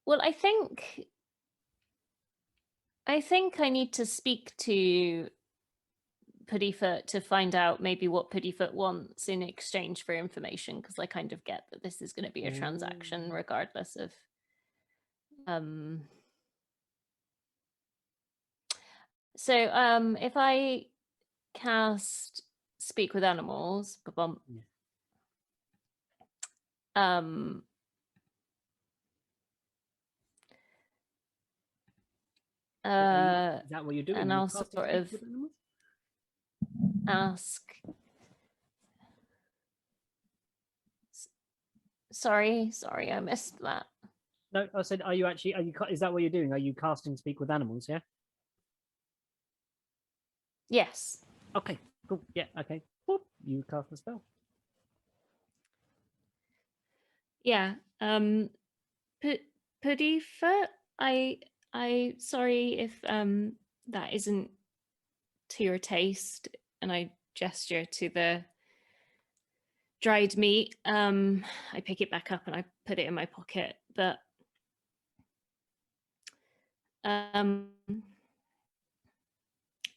Well, I think I need to speak to Puddyfoot to find out maybe what Puddyfoot wants in exchange for information, because I kind of get that this is going to be a transaction regardless of. So if I cast Speak with Animals, is that what you're doing? And I'll sort of ask. Sorry, I missed that. No, I said, are you actually? Are you? Is that what you're doing? Are you casting speak with animals? Yeah. Yes. Okay. Cool. Yeah. Okay. Whoop, you cast the spell. Yeah. Pudifoot, I sorry if that isn't to your taste, and I gesture to the dried meat. I pick it back up and I put it in my pocket, but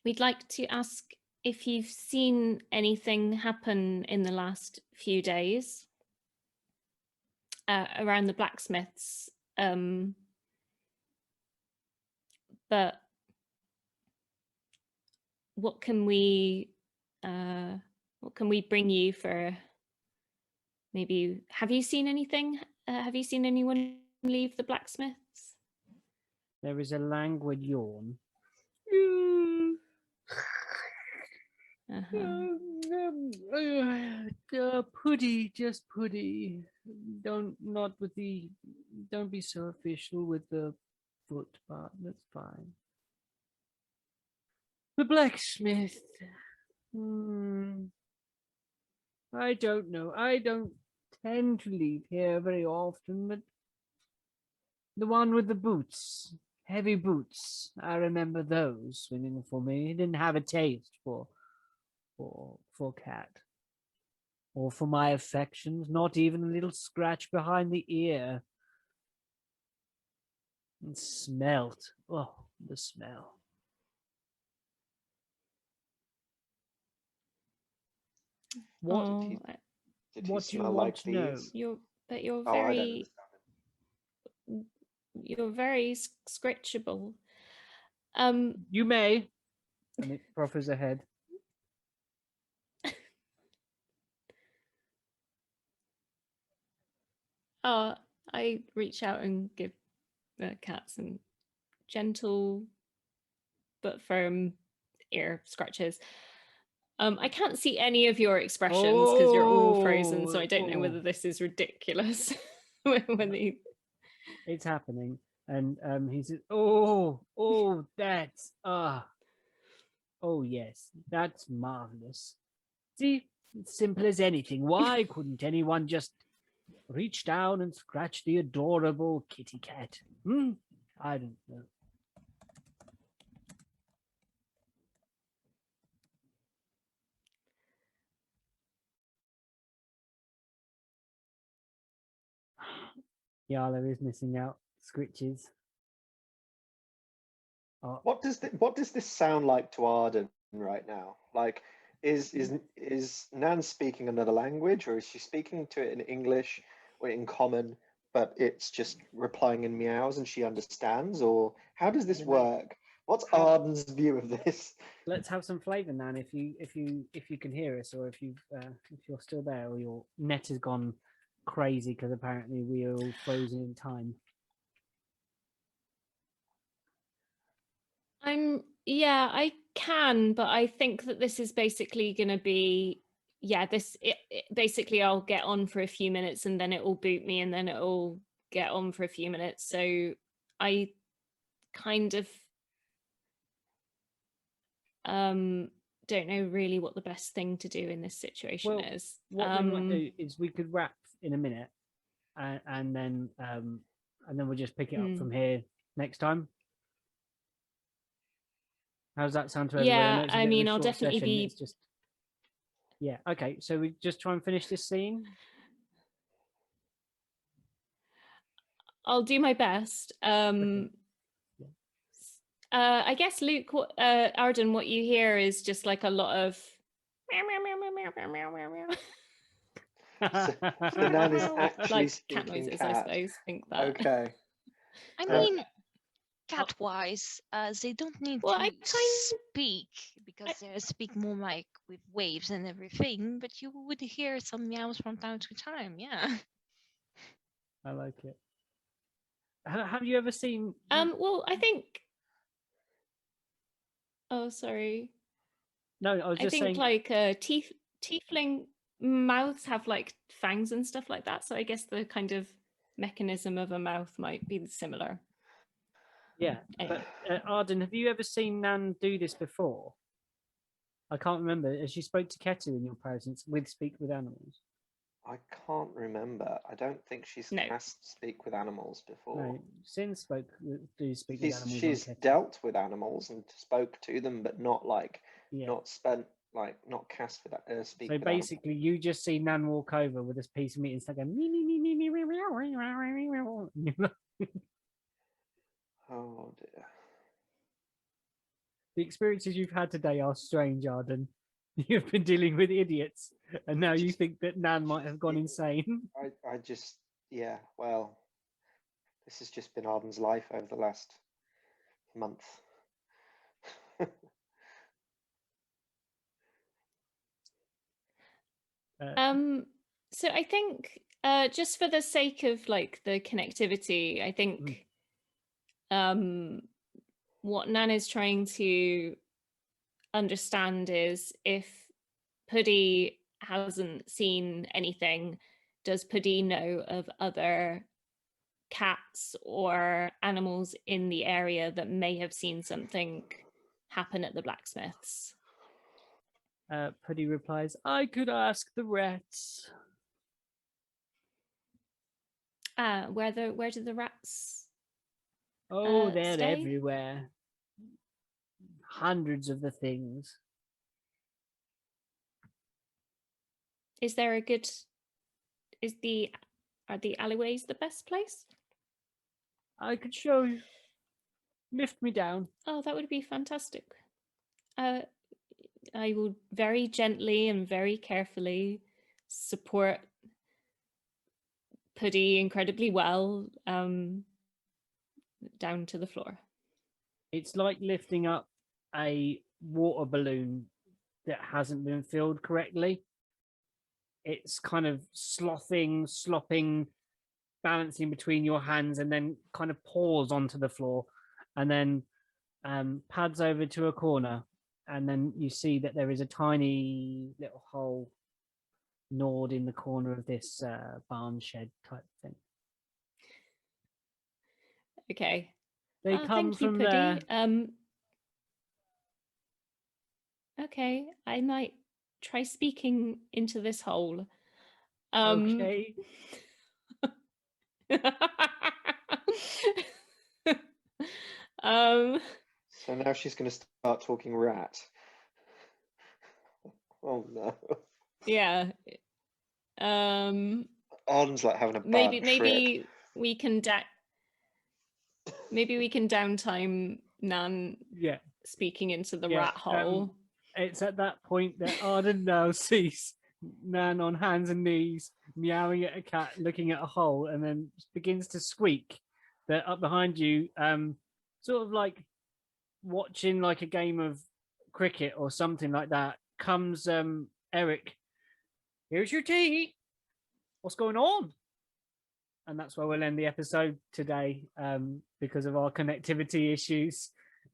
we'd like to ask if you've seen anything happen in the last few days around the blacksmiths, but what can we bring you for? Maybe have you seen anything? Have you seen anyone leave the blacksmiths? There is a languid yawn. Putty, just putty. Don't be so official with the foot part. That's fine. The blacksmith. I don't know. I don't tend to leave here very often, but the one with the boots, heavy boots, I remember those swinging for me. He didn't have a taste for cat or for my affections, not even a little scratch behind the ear. And smelt. Oh, the smell. What? Oh, Did he What do you smell want like to know? these? you're Oh, I don't very scritchable. You may. And it proffers ahead. I reach out and give the cat some gentle but firm ear scratches. I can't see any of your expressions because you're all frozen, so I don't know whether this is ridiculous. It's happening. And he says, oh, that's oh yes, that's marvelous. See, it's simple as anything. Why couldn't anyone just reach down and scratch the adorable kitty cat? I don't know. Yala is missing out. Scritches. Oh. What does this sound like to Arden right now? Like, is Nan speaking another language, or is she speaking to it in English or in common, but it's just replying in meows and she understands? Or how does this work? What's Arden's view of this? Let's have some flavour, Nan. If you can hear us, or if you're still there, or your net has gone crazy because apparently we are all frozen in time. I can, but I think that this is basically going to be, basically I'll get on for a few minutes and then it will boot me and then it'll get on for a few minutes. So I kind of don't know really what the best thing to do in this situation is. What we might do is we could wrap in a minute, and then we'll just pick it up from here next time. How does that sound to everybody? Yeah, I mean, I'll definitely be. It's just... Yeah. Okay. So we just try and finish this scene. I'll do my best. Okay. I guess Luke, Arden, what you hear is just like a lot of meow meow meow meow meow meow meow meow. So Nan is actually like speaking cat noises, cat. I suppose. Think that. Okay. I mean, cat-wise, they don't need to speak because they speak more like with waves and everything. But you would hear some meows from time to time. Yeah. I like it. Have you ever seen? Well, I think. Oh, sorry. No, I was just saying. I think like tiefling mouths have like fangs and stuff like that. So I guess the kind of mechanism of a mouth might be similar. Yeah, but Arden, have you ever seen Nan do this before? I can't remember. As she spoke to Ketu in your presence with Speak with Animals. I can't remember. I don't think she's No. cast Speak with Animals before. No, Sin do Speak with Animals. She's on Ketu. dealt with animals and spoke to them, but not like Yeah. not spent like not cast with speak. So with basically, you just see Nan walk over with this piece of meat and start going me me me me me me me. Oh dear. The experiences you've had today are strange, Arden. You've been dealing with idiots, and now you think that Nan might have gone insane. I just yeah. Well, this has just been Arden's life over the last month. So I think just for the sake of like the connectivity, I think what Nan is trying to understand is if Puddy hasn't seen anything, does Puddy know of other cats or animals in the area that may have seen something happen at the blacksmiths? Puddy replies, I could ask the rats. Where do the rats Oh, they're stay? everywhere. Hundreds of the things. Is there are the alleyways the best place? I could show you. Lift me down. Oh, that would be fantastic. I will very gently and very carefully support Puddy incredibly well down to the floor. It's like lifting up a water balloon that hasn't been filled correctly. It's kind of slopping, balancing between your hands, and then kind of pours onto the floor, and then pads over to a corner, and then you see that there is a tiny little hole gnawed in the corner of this barn shed type thing. Okay. They come thank you, from Puddy. there. Okay, I might try speaking into this hole. Okay. So now she's going to start talking rat. Oh no. Yeah. Arden's like having a bad maybe we can downtime Nan speaking into the rat hole. It's at that point that Arden now sees Nan on hands and knees, meowing at a cat, looking at a hole, and then begins to squeak. That up behind you, sort of like watching like a game of cricket or something like that, comes Eric. Here's your tea. What's going on? And that's where we'll end the episode today because of our connectivity issues.